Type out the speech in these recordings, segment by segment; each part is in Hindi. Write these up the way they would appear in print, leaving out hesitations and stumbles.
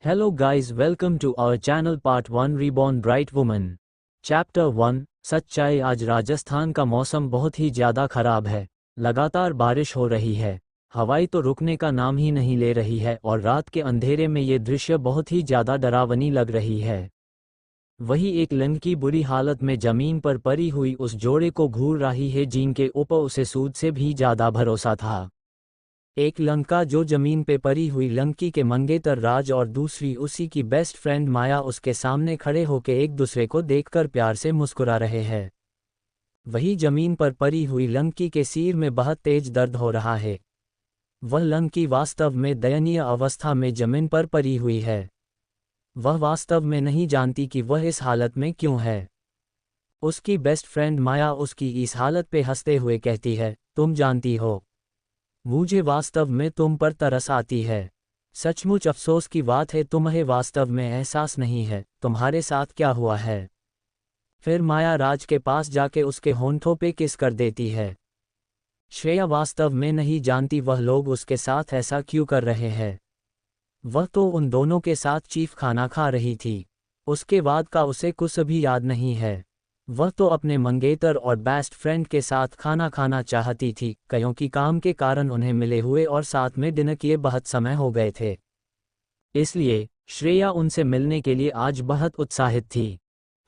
Hello guys, welcome to our channel part 1 Reborn Bright Woman. Chapter 1 सच्चाई। आज राजस्थान का मौसम बहुत ही ज़्यादा ख़राब है। लगातार बारिश हो रही है, हवाई तो रुकने का नाम ही नहीं ले रही है और रात के अंधेरे में ये दृश्य बहुत ही ज़्यादा डरावनी लग रही है। वही एक लड़की बुरी हालत में ज़मीन पर पड़ी हुई उस जोड़े को घूर रही है जिनके ऊपर उसे सूद से भी ज़्यादा भरोसा था। एक लड़का जो जमीन पे पड़ी हुई लड़की के मंगेतर राज और दूसरी उसी की बेस्ट फ्रेंड माया उसके सामने खड़े होकर एक दूसरे को देखकर प्यार से मुस्कुरा रहे हैं। वही जमीन पर पड़ी हुई लड़की के सिर में बहुत तेज दर्द हो रहा है। वह लड़की वास्तव में दयनीय अवस्था में जमीन पर पड़ी हुई है। वह वास्तव में नहीं जानती कि वह इस हालत में क्यों है। उसकी बेस्ट फ्रेंड माया उसकी इस हालत पे हंसते हुए कहती है, तुम जानती हो, मुझे वास्तव में तुम पर तरस आती है। सचमुच अफसोस की बात है तुम्हें वास्तव में एहसास नहीं है तुम्हारे साथ क्या हुआ है। फिर माया राज के पास जाके उसके होंठों पे किस कर देती है। श्रेया वास्तव में नहीं जानती वह लोग उसके साथ ऐसा क्यों कर रहे हैं। वह तो उन दोनों के साथ चीफ खाना खा रही थी, उसके बाद का उसे कुछ भी याद नहीं है। वह तो अपने मंगेतर और बेस्ट फ्रेंड के साथ खाना खाना चाहती थी क्योंकि काम के कारण उन्हें मिले हुए और साथ में डिनर किए बहुत समय हो गए थे। इसलिए श्रेया उनसे मिलने के लिए आज बहुत उत्साहित थी।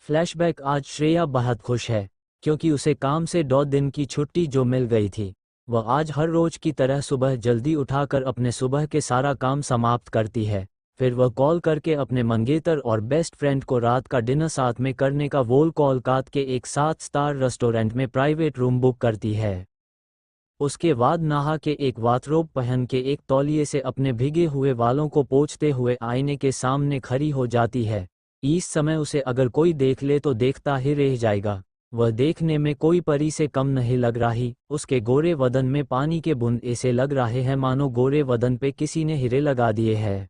फ्लैशबैक। आज श्रेया बहुत खुश है क्योंकि उसे काम से 2 दिन की छुट्टी जो मिल गई थी। वह आज हर रोज की तरह सुबह जल्दी उठाकर अपने सुबह के सारा काम समाप्त करती है। फिर वह कॉल करके अपने मंगेतर और बेस्ट फ्रेंड को रात का डिनर साथ में करने का वोल कॉल काट के एक 7 स्टार रेस्टोरेंट में प्राइवेट रूम बुक करती है। उसके बाद नहा के एक बाथरोब पहन के एक तौलिए से अपने भीगे हुए बालों को पोंछते हुए आईने के सामने खड़ी हो जाती है। इस समय उसे अगर कोई देख ले तो देखता ही रह जाएगा। वह देखने में कोई परी से कम नहीं लग रही। उसके गोरे बदन में पानी के बूंद ऐसे लग रहे हैं मानो गोरे बदन पे किसी ने हीरे लगा दिए हैं।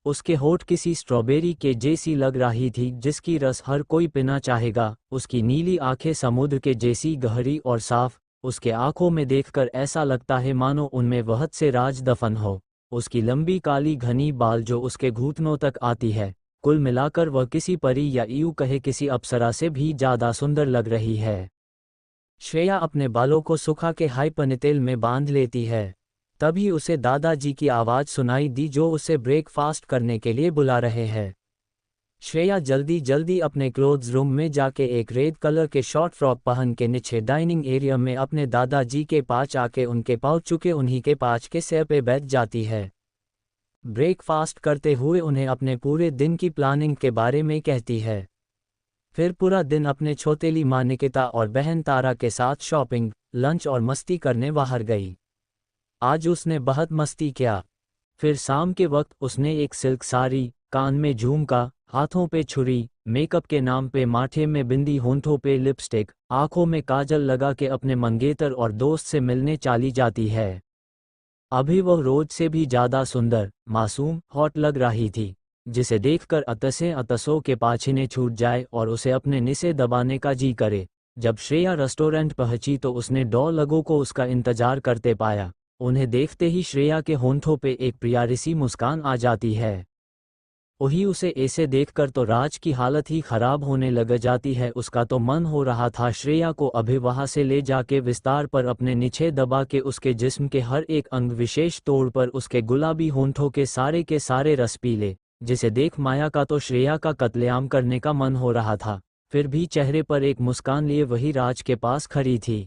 उसके होठ किसी स्ट्रॉबेरी के जैसी लग रही थी जिसकी रस हर कोई पीना चाहेगा। उसकी नीली आंखें समुद्र के जैसी गहरी और साफ। उसके आंखों में देखकर ऐसा लगता है मानो उनमें बहुत से राज दफन हो। उसकी लंबी काली घनी बाल जो उसके घुटनों तक आती है। कुल मिलाकर वह किसी परी या यूं कहे किसी अप्सरा से भी ज़्यादा सुंदर लग रही है। श्रेया अपने बालों को सुखा के हाई पनीटेल में बांध लेती है। तभी उसे दादाजी की आवाज़ सुनाई दी जो उसे ब्रेकफास्ट करने के लिए बुला रहे हैं। श्रेया जल्दी जल्दी अपने क्लोथ्स रूम में जाके एक रेड कलर के शॉर्ट फ्रॉक पहन के नीचे डाइनिंग एरिया में अपने दादाजी के पास आके उनके पाँव चुके उन्हीं के पास के सिर पे बैठ जाती है। ब्रेकफास्ट करते हुए उन्हें अपने पूरे दिन की प्लानिंग के बारे में कहती है। फिर पूरा दिन अपने छोटेली माँ निकिता और बहन तारा के साथ शॉपिंग, लंच और मस्ती करने बाहर गई। आज उसने बहुत मस्ती किया। फिर शाम के वक्त उसने एक सिल्क साड़ी, कान में झुमका, हाथों पे छुरी, मेकअप के नाम पे माथे में बिंदी, होंठों पे लिपस्टिक, आंखों में काजल लगा के अपने मंगेतर और दोस्त से मिलने चली जाती है। अभी वह रोज से भी ज़्यादा सुंदर, मासूम, हॉट लग रही थी जिसे देखकर अतसों के पाछीने छूट जाए और उसे अपने निसे दबाने का जी करे। जब श्रेया रेस्टोरेंट पहुंची तो उसने 2 लोगों को उसका इंतजार करते पाया। उन्हें देखते ही श्रेया के होंठों पे एक प्यारी सी मुस्कान आ जाती है। वही उसे ऐसे देखकर तो राज की हालत ही खराब होने लग जाती है। उसका तो मन हो रहा था श्रेया को अभी वहां से ले जाके विस्तार पर अपने नीचे दबा के उसके जिस्म के हर एक अंग विशेष तौर पर उसके गुलाबी होंठों के सारे रस पी ले। जिसे देख माया का तो श्रेया का कत्लेआम करने का मन हो रहा था, फिर भी चेहरे पर एक मुस्कान लिए वही राज के पास खड़ी थी।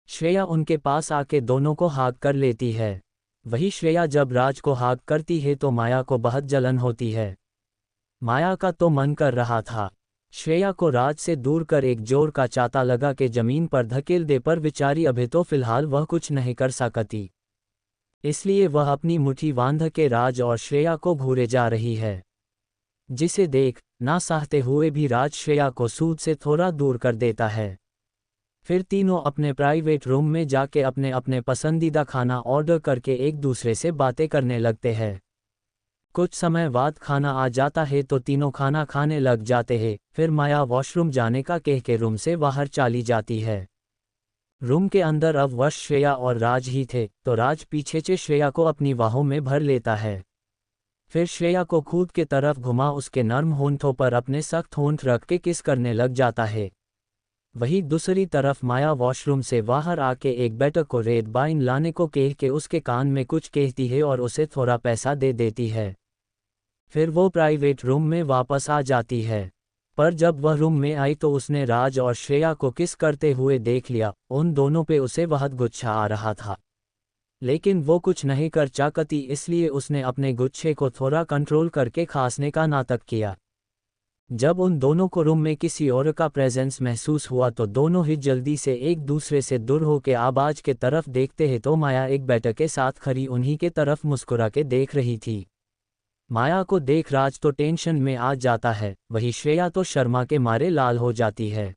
श्रेया उनके पास आके दोनों को हाक कर लेती है। वही श्रेया जब राज को हाक करती है तो माया को बहुत जलन होती है। माया का तो मन कर रहा था श्रेया को राज से दूर कर एक जोर का चाता लगा के जमीन पर धकेल दे, पर बेचारी अभी तो फिलहाल वह कुछ नहीं कर सकती। इसलिए वह अपनी मुट्ठी बांध के राज और श्रेया को घूरे जा रही है। जिसे देख ना चाहते हुए भी राज श्रेया को सूद से थोड़ा दूर कर देता है। फिर तीनों अपने प्राइवेट रूम में जाके अपने अपने पसंदीदा खाना ऑर्डर करके एक दूसरे से बातें करने लगते हैं। कुछ समय बाद खाना आ जाता है तो तीनों खाना खाने लग जाते हैं। फिर माया वॉशरूम जाने का कह के रूम से बाहर चली जाती है। रूम के अंदर अब वश श्रेया और राज ही थे तो राज पीछे से श्रेया को अपनी बाहों में भर लेता है। फिर श्रेया को खुद के तरफ घुमा उसके नर्म होंठों पर अपने सख्त होंठ रख के किस करने लग जाता है। वहीं दूसरी तरफ माया वॉशरूम से बाहर आके एक बेटर को रेड वाइन लाने को कह के उसके कान में कुछ कहती है और उसे थोड़ा पैसा दे देती है। फिर वो प्राइवेट रूम में वापस आ जाती है। पर जब वह रूम में आई तो उसने राज और श्रेया को किस करते हुए देख लिया। उन दोनों पे उसे बहुत गुस्सा आ रहा था, लेकिन वो कुछ नहीं कर चाहती, इसलिए उसने अपने गुस्से को थोड़ा कंट्रोल करके खांसने का नाटक किया। जब उन दोनों को रूम में किसी और का प्रेजेंस महसूस हुआ तो दोनों ही जल्दी से एक दूसरे से दूर होकर आवाज के तरफ देखते हैं तो माया एक बेटर के साथ खड़ी उन्हीं के तरफ मुस्कुरा के देख रही थी। माया को देख राज तो टेंशन में आ जाता है, वही श्रेया तो शर्मा के मारे लाल हो जाती है।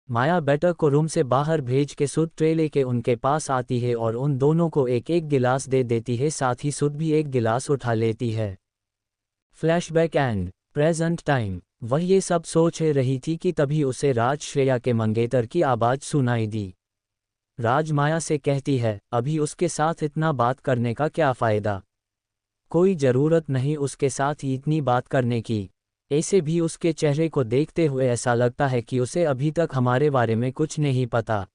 माया बेटर को रूम से बाहर भेज के सुध ट्रे लेके उनके पास आती है और उन दोनों को एक एक गिलास दे देती है, साथ ही सुध भी एक गिलास उठा लेती है। Flashback and present time. वह ये सब सोच रही थी कि तभी उसे राज श्रेया के मंगेतर की आवाज सुनाई दी। राज माया से कहती है, अभी उसके साथ इतना बात करने का क्या फ़ायदा, कोई ज़रूरत नहीं उसके साथ इतनी बात करने की। ऐसे भी उसके चेहरे को देखते हुए ऐसा लगता है कि उसे अभी तक हमारे बारे में कुछ नहीं पता।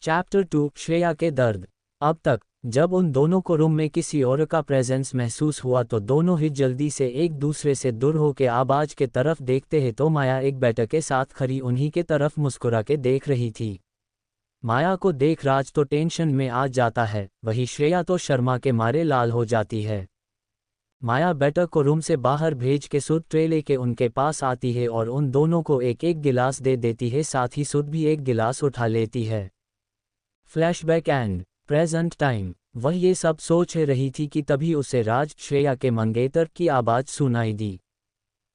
चैप्टर 2 श्रेया के दर्द। अब तक जब उन दोनों को रूम में किसी और का प्रेजेंस महसूस हुआ तो दोनों ही जल्दी से एक दूसरे से दूर होकर आवाज के तरफ देखते हैं तो माया एक बेटर के साथ खड़ी उन्हीं के तरफ मुस्कुरा के देख रही थी। माया को देख राज तो टेंशन में आ जाता है, वही श्रेया तो शर्मा के मारे लाल हो जाती है। माया बेटर को रूम से बाहर भेज के सुध ट्रे लेके उनके पास आती है और उन दोनों को एक एक गिलास दे देती है, साथ ही सुध भी एक गिलास उठा लेती है। Flashback and present time. वह ये सब सोच रही थी कि तभी उसे राज श्रेया के मंगेतर की आवाज़ सुनाई दी।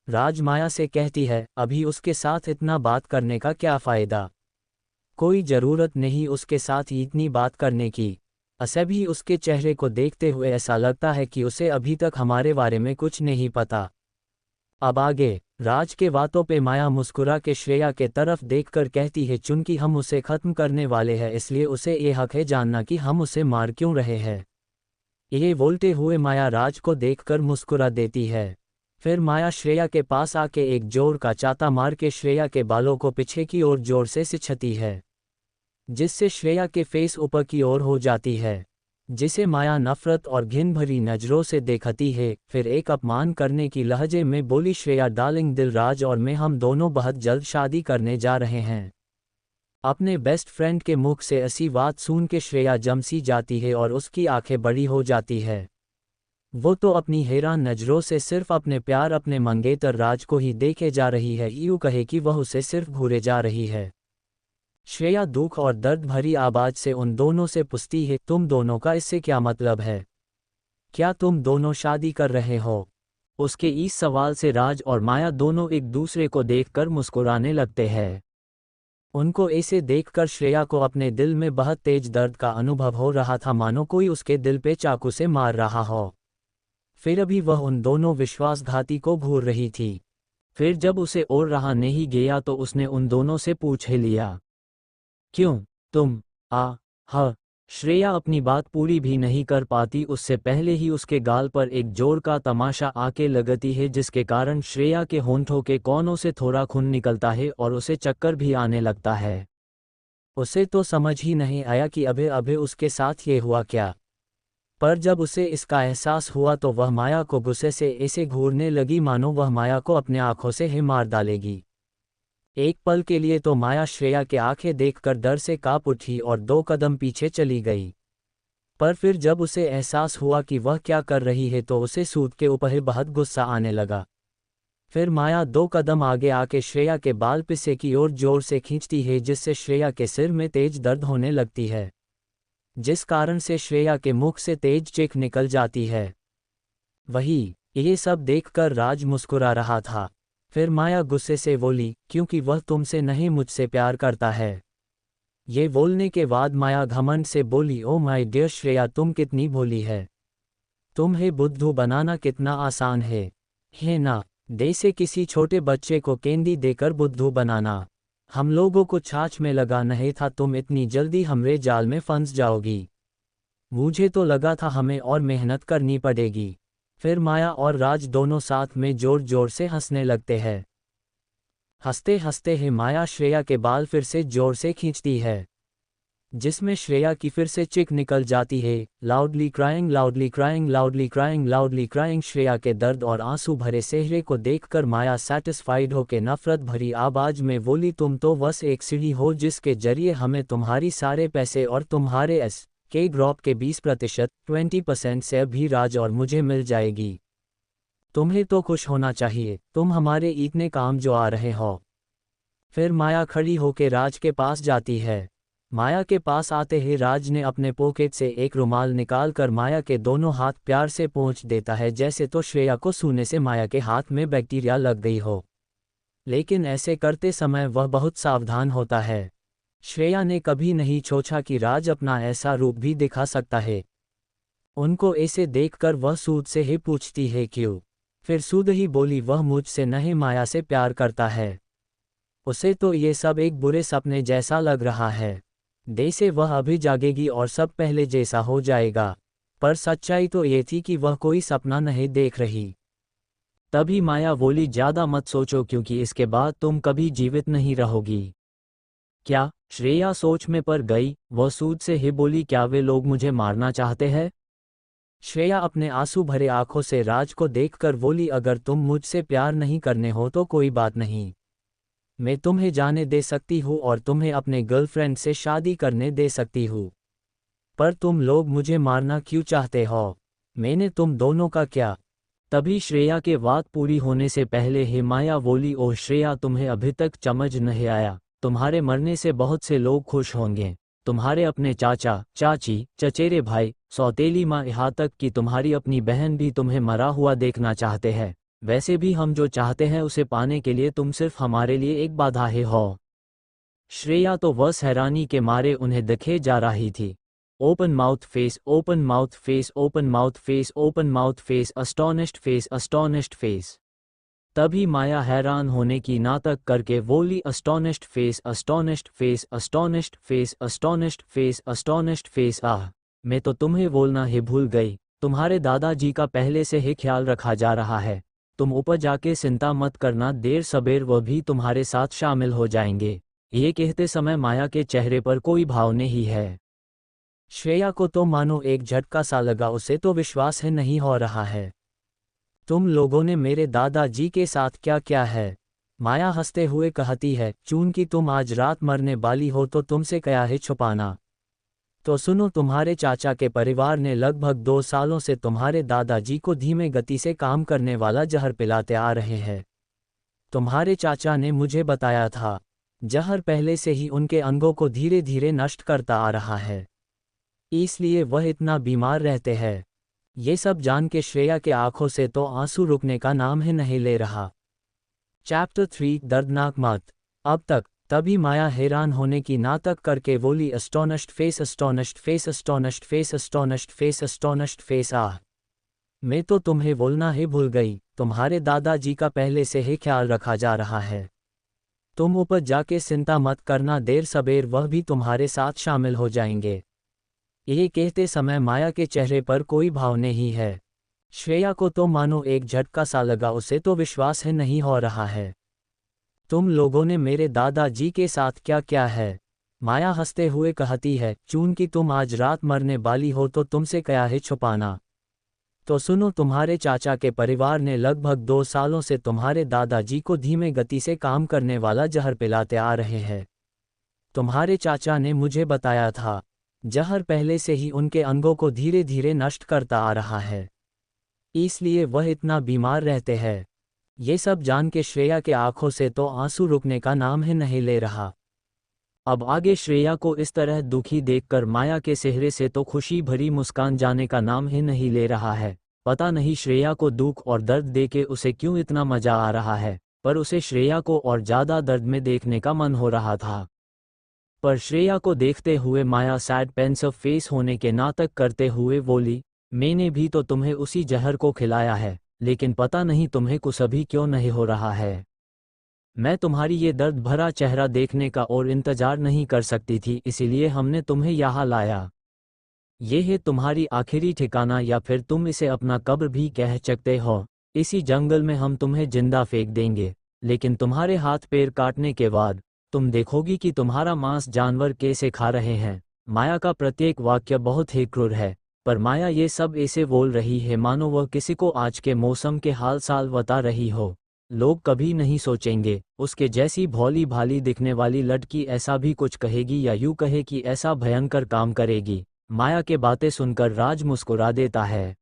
राज माया से कहती है, अभी उसके साथ इतना बात करने का क्या फ़ायदा, कोई ज़रूरत नहीं उसके साथ इतनी बात करने की। ऐसे भी उसके चेहरे को देखते हुए ऐसा लगता है कि उसे अभी तक हमारे बारे में कुछ नहीं पता। अब आगे राज के बातों पे माया मुस्कुरा के श्रेया के तरफ देखकर कहती है, चूंकि हम उसे ख़त्म करने वाले हैं इसलिए उसे ये हक है जानना कि हम उसे मार क्यों रहे हैं। ये बोलते हुए माया राज को देखकर मुस्कुरा देती है। फिर माया श्रेया के पास आके एक जोर का चाता मार के श्रेया के बालों को पीछे की ओर जोर से सिंचती है, जिससे श्रेया के फेस ऊपर की ओर हो जाती है, जिसे माया नफरत और घिन भरी नज़रों से देखती है। फिर एक अपमान करने की लहजे में बोली, श्रेया डार्लिंग, दिलराज और मैं हम दोनों बहुत जल्द शादी करने जा रहे हैं। अपने बेस्ट फ्रेंड के मुख से ऐसी बात सुन के श्रेया जम सी जाती है और उसकी आंखें बड़ी हो जाती है। वो तो अपनी हैरान नज़रों से सिर्फ अपने प्यार अपने मंगेतर राज को ही देखे जा रही है, यूँ कहे कि वह उसे सिर्फ घूरे जा रही है। श्रेया दुख और दर्द भरी आवाज से उन दोनों से पूछती है, तुम दोनों का इससे क्या मतलब है, क्या तुम दोनों शादी कर रहे हो। उसके इस सवाल से राज और माया दोनों एक दूसरे को देखकर मुस्कुराने लगते हैं। उनको ऐसे देखकर श्रेया को अपने दिल में बहुत तेज दर्द का अनुभव हो रहा था, मानो कोई उसके दिल पे चाकू से मार रहा हो। फिर अभी वह उन दोनों विश्वासघाती को घूर रही थी। फिर जब उसे और रहा नहीं गया तो उसने उन दोनों से पूछ लिया, क्यों तुम श्रेया अपनी बात पूरी भी नहीं कर पाती उससे पहले ही उसके गाल पर एक जोर का तमाशा आके लगती है, जिसके कारण श्रेया के होंठों के कोनों से थोड़ा खून निकलता है और उसे चक्कर भी आने लगता है। उसे तो समझ ही नहीं आया कि अबे अबे उसके साथ ये हुआ क्या। पर जब उसे इसका एहसास हुआ तो वह माया को गुस्से से ऐसे घूरने लगी मानो वह माया को अपने आंखों से ही मार डालेगी। एक पल के लिए तो माया श्रेया के आंखें देखकर डर से कांप उठी और 2 कदम पीछे चली गई। पर फिर जब उसे एहसास हुआ कि वह क्या कर रही है तो उसे सूद के ऊपर बहुत गुस्सा आने लगा। फिर माया 2 कदम आगे आके श्रेया के बाल पिसे की ओर जोर से खींचती है, जिससे श्रेया के सिर में तेज दर्द होने लगती है, जिस कारण से श्रेया के मुख से तेज चीख निकल जाती है। वही ये सब देखकर राज मुस्कुरा रहा था। फिर माया गुस्से से बोली, क्योंकि वह तुमसे नहीं मुझसे प्यार करता है। ये बोलने के बाद माया घमंड से बोली, ओ माय डियर श्रेया, तुम कितनी भोली है, तुम्हें बुद्धू बनाना कितना आसान है ना। जैसे किसी छोटे बच्चे को कैंडी देकर बुद्धू बनाना। हम लोगों को छाछ में लगा नहीं था तुम इतनी जल्दी हमरे जाल में फंस जाओगी। मुझे तो लगा था हमें और मेहनत करनी पड़ेगी, फिर माया और राज दोनों साथ में जोर जोर से हंसने लगते हैं। हंसते हंसते ही माया श्रेया के बाल फिर से जोर से खींचती है, जिसमें श्रेया की फिर से चिक निकल जाती है। Loudly crying, loudly crying, loudly crying, loudly crying. Shreya के दर्द और आंसू भरे चेहरे को देखकर माया सैटिस्फाइड होकर नफरत भरी आवाज में बोली, तुम तो बस एक सीढ़ी हो जिसके जरिए हमें तुम्हारी सारे पैसे और तुम्हारे के ड्रॉप के 20% 20% से भी राज और मुझे मिल जाएगी। तुम्हें तो खुश होना चाहिए, तुम हमारे इतने काम जो आ रहे हो। फिर माया खड़ी होकर राज के पास जाती है। माया के पास आते ही राज ने अपने पॉकेट से एक रुमाल निकालकर माया के दोनों हाथ प्यार से पोंछ देता है, जैसे तो श्रेया को छूने से माया के हाथ में बैक्टीरिया लग गई हो। लेकिन ऐसे करते समय वह बहुत सावधान होता है। श्रेया ने कभी नहीं सोचा कि राज अपना ऐसा रूप भी दिखा सकता है। उनको ऐसे देखकर वह सूद से ही पूछती है क्यों। फिर सूद ही बोली, वह मुझसे नहीं माया से प्यार करता है। उसे तो ये सब एक बुरे सपने जैसा लग रहा है। जैसे वह अभी जागेगी और सब पहले जैसा हो जाएगा। पर सच्चाई तो ये थी कि वह कोई सपना नहीं देख रही। तभी माया बोली, ज़्यादा मत सोचो क्योंकि इसके बाद तुम कभी जीवित नहीं रहोगी। क्या? श्रेया सोच में पड़ गई। वह सूद से ही बोली, क्या वे लोग मुझे मारना चाहते हैं? श्रेया अपने आंसू भरे आंखों से राज को देखकर बोली, अगर तुम मुझसे प्यार नहीं करने हो तो कोई बात नहीं, मैं तुम्हें जाने दे सकती हूँ और तुम्हें अपने गर्लफ्रेंड से शादी करने दे सकती हूँ। पर तुम लोग मुझे मारना क्यों चाहते हो? मैंने तुम दोनों का क्या? तभी श्रेया के बात पूरी होने से पहले ही माया बोली, ओह श्रेया, तुम्हें अभी तक समझ नहीं आया। तुम्हारे मरने से बहुत से लोग खुश होंगे। तुम्हारे अपने चाचा, चाची, चचेरे भाई, सौतेली माँ, यहाँ तक कि तुम्हारी अपनी बहन भी तुम्हें मरा हुआ देखना चाहते हैं। वैसे भी हम जो चाहते हैं उसे पाने के लिए तुम सिर्फ हमारे लिए एक बाधा ही हो। श्रेया तो बस हैरानी के मारे उन्हें देखे जा रही थी। Open mouth face, open mouth face, open mouth face, open mouth face, astonished face, astonished face. तभी माया हैरान होने की नाटक करके बोली, astonished face, astonished face, astonished face, astonished face, astonished face. आह, मैं तो तुम्हें बोलना ही भूल गई। तुम्हारे दादाजी का पहले से ही ख्याल रखा जा रहा है। तुम ऊपर जाके चिंता मत करना, देर सबेर वह भी तुम्हारे साथ शामिल हो जाएंगे। ये कहते समय माया के चेहरे पर कोई भाव नहीं है। श्रेया को तो मानो एक झटका सा लगा, उसे तो विश्वास ही नहीं हो रहा है। तुम लोगों ने मेरे दादाजी के साथ क्या किया है? माया हंसते हुए कहती है, चूंकि तुम आज रात मरने वाली हो तो तुमसे क्या है छुपाना। तो सुनो, तुम्हारे चाचा के परिवार ने लगभग 2 सालों से तुम्हारे दादाजी को धीमे गति से काम करने वाला जहर पिलाते आ रहे हैं। तुम्हारे चाचा ने मुझे बताया था, जहर पहले से ही उनके अंगों को धीरे धीरे नष्ट करता आ रहा है, इसलिए वह इतना बीमार रहते हैं। ये सब जान के श्रेया के आंखों से तो आंसू रुकने का नाम ही नहीं ले रहा। चैप्टर 3, दर्दनाक मौत। अब तक। तभी माया हैरान होने की नाटक करके बोली, astonished face, astonished face, astonished face, astonished face, astonished face. आह, मैं तो तुम्हें बोलना ही भूल गई। तुम्हारे दादाजी का पहले से ही ख्याल रखा जा रहा है। तुम ऊपर जाके चिंता मत करना, देर सबेर वह भी तुम्हारे साथ शामिल हो जाएंगे। यह कहते समय माया के चेहरे पर कोई भाव नहीं है। श्रेया को तो मानो एक झटका सा लगा, उसे तो विश्वास ही नहीं हो रहा है। तुम लोगों ने मेरे दादाजी के साथ क्या किया है? माया हंसते हुए कहती है, चूंकि तुम आज रात मरने वाली हो तो तुमसे क्या है छुपाना। तो सुनो, तुम्हारे चाचा के परिवार ने लगभग 2 सालों से तुम्हारे दादाजी को धीमे गति से काम करने वाला जहर पिलाते आ रहे हैं। तुम्हारे चाचा ने मुझे बताया था, जहर पहले से ही उनके अंगों को धीरे धीरे नष्ट करता आ रहा है, इसलिए वह इतना बीमार रहते हैं। ये सब जान के श्रेया के आंखों से तो आंसू रुकने का नाम ही नहीं ले रहा। अब आगे श्रेया को इस तरह दुखी देखकर माया के चेहरे से तो खुशी भरी मुस्कान जाने का नाम ही नहीं ले रहा है। पता नहीं श्रेया को दुख और दर्द देके उसे क्यों इतना मजा आ रहा है, पर उसे श्रेया को और ज़्यादा दर्द में देखने का मन हो रहा था। पर श्रेया को देखते हुए माया सैड पेंसिव फेस होने के नाटक करते हुए बोली, मैंने भी तो तुम्हें उसी जहर को खिलाया है, लेकिन पता नहीं तुम्हें कुछ अभी क्यों नहीं हो रहा है। मैं तुम्हारी ये दर्द भरा चेहरा देखने का और इंतजार नहीं कर सकती थी, इसीलिए हमने तुम्हें यहाँ लाया। ये है तुम्हारी आखिरी ठिकाना, या फिर तुम इसे अपना कब्र भी कह सकते हो। इसी जंगल में हम तुम्हें जिंदा फेंक देंगे, लेकिन तुम्हारे हाथ पैर काटने के बाद तुम देखोगी कि तुम्हारा मांस जानवर कैसे खा रहे हैं। माया का प्रत्येक वाक्य बहुत ही क्रूर है, पर माया ये सब ऐसे बोल रही है मानो वह किसी को आज के मौसम के हाल साल बता रही हो। लोग कभी नहीं सोचेंगे उसके जैसी भोली भाली दिखने वाली लड़की ऐसा भी कुछ कहेगी, या यूं कहे कि ऐसा भयंकर काम करेगी। माया के बातें सुनकर राज मुस्कुरा देता है।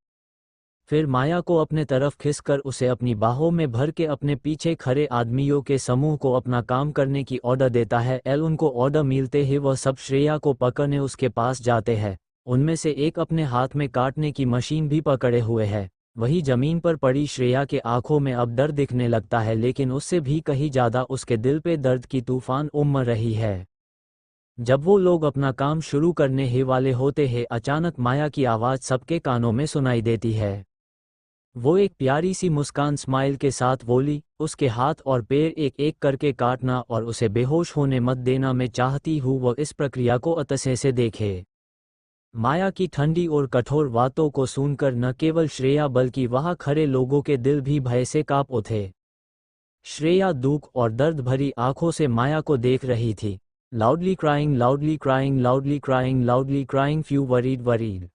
फिर माया को अपने तरफ खिसकर उसे अपनी बाहों में भर के अपने पीछे खड़े आदमियों के समूह को अपना काम करने की ऑर्डर देता है। उनको ऑर्डर मिलते ही वह सब श्रेया को पकड़ने उसके पास जाते हैं। उनमें से एक अपने हाथ में काटने की मशीन भी पकड़े हुए है। वही जमीन पर पड़ी श्रेया के आंखों में अब डर दिखने लगता है, लेकिन उससे भी कहीं ज्यादा उसके दिल पे दर्द की तूफान उमड़ रही है। जब वो लोग अपना काम शुरू करने ही वाले होते हैं, अचानक माया की आवाज़ सबके कानों में सुनाई देती है। वो एक प्यारी सी मुस्कान स्माइल के साथ बोली, उसके हाथ और पैर एक एक करके काटना और उसे बेहोश होने मत देना। मैं चाहती हूँ वो इस प्रक्रिया को अतसे से देखे। माया की ठंडी और कठोर बातों को सुनकर न केवल श्रेया बल्कि वहाँ खड़े लोगों के दिल भी भय से कांप उठे। श्रेया दुख और दर्द भरी आंखों से माया को देख रही थी। Loudly crying, loudly crying, loudly crying, loudly crying, few worried worried.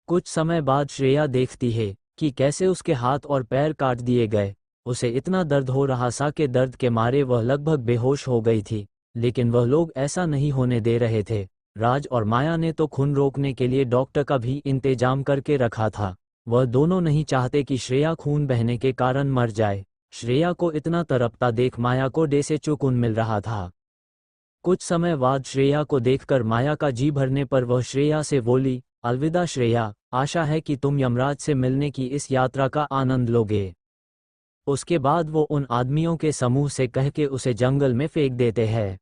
कुछ समय बाद श्रेया देखती है कि कैसे उसके हाथ और पैर काट दिए गए। उसे इतना दर्द हो रहा था कि दर्द के मारे वह लगभग बेहोश हो गई थी, लेकिन वह लोग ऐसा नहीं होने दे रहे थे। राज और माया ने तो खून रोकने के लिए डॉक्टर का भी इंतजाम करके रखा था। वह दोनों नहीं चाहते कि श्रेया खून बहने के कारण मर जाए। श्रेया को इतना तड़पता देख माया को डे से सुकून मिल रहा था। कुछ समय बाद श्रेया को देखकर माया का जी भरने पर वह श्रेया से बोली, अलविदा श्रेया, आशा है कि तुम यमराज से मिलने की इस यात्रा का आनंद लोगे। उसके बाद वो उन आदमियों के समूह से कह के उसे जंगल में फेंक देते हैं।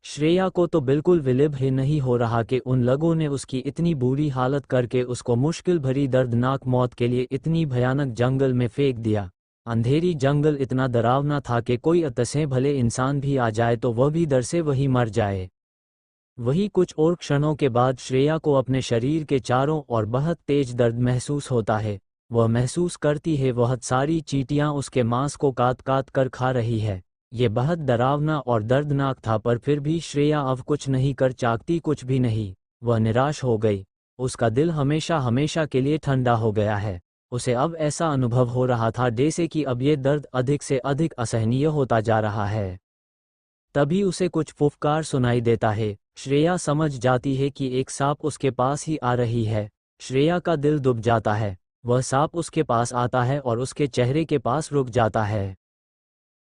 श्रेया को तो बिल्कुल विलिभ ही नहीं हो रहा कि उन लोगों ने उसकी इतनी बुरी हालत करके उसको मुश्किल भरी दर्दनाक मौत के लिए इतनी भयानक जंगल में फेंक दिया। अंधेरी जंगल इतना डरावना था कि कोई अतसे भले इंसान भी आ जाए तो वह भी डर से वही मर जाए। वही कुछ और क्षणों के बाद श्रेया को अपने शरीर के चारों ओर बहुत तेज दर्द महसूस होता है। वह महसूस करती है बहुत सारी चींटियां उसके मांस को काट काट कर खा रही है। ये बहुत डरावना और दर्दनाक था, पर फिर भी श्रेया अब कुछ नहीं कर चाहती, कुछ भी नहीं। वह निराश हो गई। उसका दिल हमेशा हमेशा के लिए ठंडा हो गया है। उसे अब ऐसा अनुभव हो रहा था जैसे कि अब ये दर्द अधिक से अधिक असहनीय होता जा रहा है। तभी उसे कुछ फुफकार सुनाई देता है। श्रेया समझ जाती है कि एक सांप उसके पास ही आ रही है। श्रेया का दिल दुब जाता है। वह सांप उसके पास आता है और उसके चेहरे के पास रुक जाता है।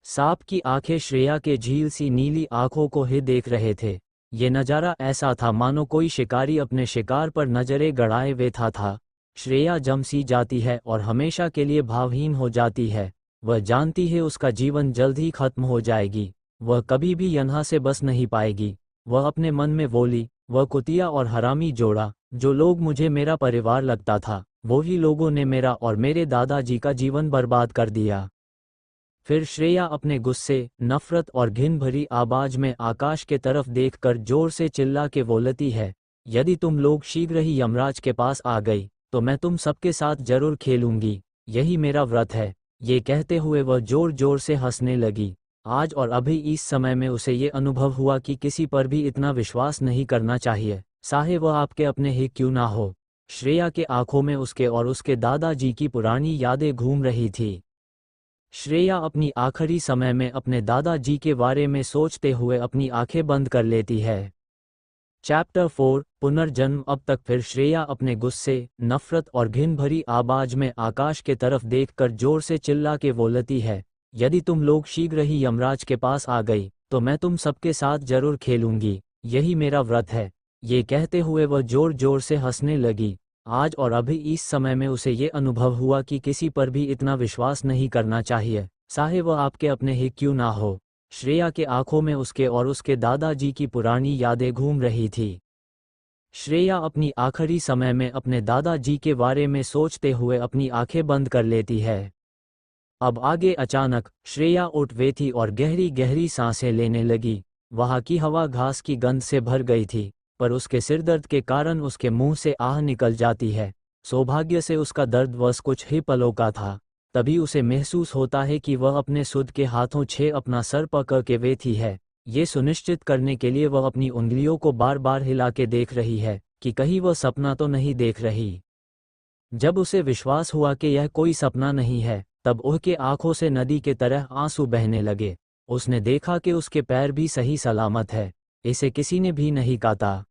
सांप की आंखें श्रेया के झील सी नीली आंखों को ही देख रहे थे। ये नज़ारा ऐसा था मानो कोई शिकारी अपने शिकार पर नजरें गड़ाए बैठा था। श्रेया जम सी जाती है और हमेशा के लिए भावहीन हो जाती है। वह जानती है उसका जीवन जल्द ही खत्म हो जाएगी। वह कभी भी यहाँ से बच नहीं पाएगी। वह अपने मन में बोली, वह कुतिया और हरामी जोड़ा, जो लोग मुझे मेरा परिवार लगता था, वो ही लोगों ने मेरा और मेरे दादाजी का जीवन बर्बाद कर दिया। फिर श्रेया अपने गुस्से, नफरत और घिन भरी आवाज में आकाश के तरफ देखकर जोर से चिल्ला के बोलती है, यदि तुम लोग शीघ्र ही यमराज के पास आ गई तो मैं तुम सबके साथ जरूर खेलूंगी। यही मेरा व्रत है। ये कहते हुए वह जोर जोर से हंसने लगी। आज और अभी इस समय में उसे ये अनुभव हुआ कि किसी पर भी इतना विश्वास नहीं करना चाहिए, चाहे वह आपके अपने ही क्यों ना हो। श्रेया के आंखों में उसके और उसके दादाजी की पुरानी यादें घूम रही थी। श्रेया अपनी आखिरी समय में अपने दादाजी के बारे में सोचते हुए अपनी आंखें बंद कर लेती है। चैप्टर 4 पुनर्जन्म। अब तक फिर श्रेया अपने गुस्से, नफरत और घिन भरी आवाज में आकाश के तरफ देखकर जोर से चिल्ला के बोलती है, यदि तुम लोग शीघ्र ही यमराज के पास आ गई तो मैं तुम सबके साथ जरूर खेलूंगी। यही मेरा व्रत है। ये कहते हुए वह जोर जोर से हंसने लगी। आज और अभी इस समय में उसे ये अनुभव हुआ कि किसी पर भी इतना विश्वास नहीं करना चाहिए, चाहे वह आपके अपने ही क्यों ना हो। श्रेया के आंखों में उसके और उसके दादाजी की पुरानी यादें घूम रही थी। श्रेया अपनी आखिरी समय में अपने दादाजी के बारे में सोचते हुए अपनी आंखें बंद कर लेती है। अब आगे अचानक श्रेया उठ बैठी और गहरी गहरी सांसें लेने लगी। वहाँ की हवा घास की गंध से भर गई थी। पर उसके सिरदर्द के कारण उसके मुंह से आह निकल जाती है। सौभाग्य से उसका दर्द बस कुछ ही पलों का था। तभी उसे महसूस होता है कि वह अपने सुध के हाथों 6 अपना सर पकड़ के बैठी है। ये सुनिश्चित करने के लिए वह अपनी उंगलियों को बार बार हिला के देख रही है कि कहीं वह सपना तो नहीं देख रही। जब उसे विश्वास हुआ कि यह कोई सपना नहीं है, तब उसके आंखों से नदी के तरह आंसू बहने लगे। उसने देखा कि उसके पैर भी सही सलामत है, इसे किसी ने भी नहीं काटा।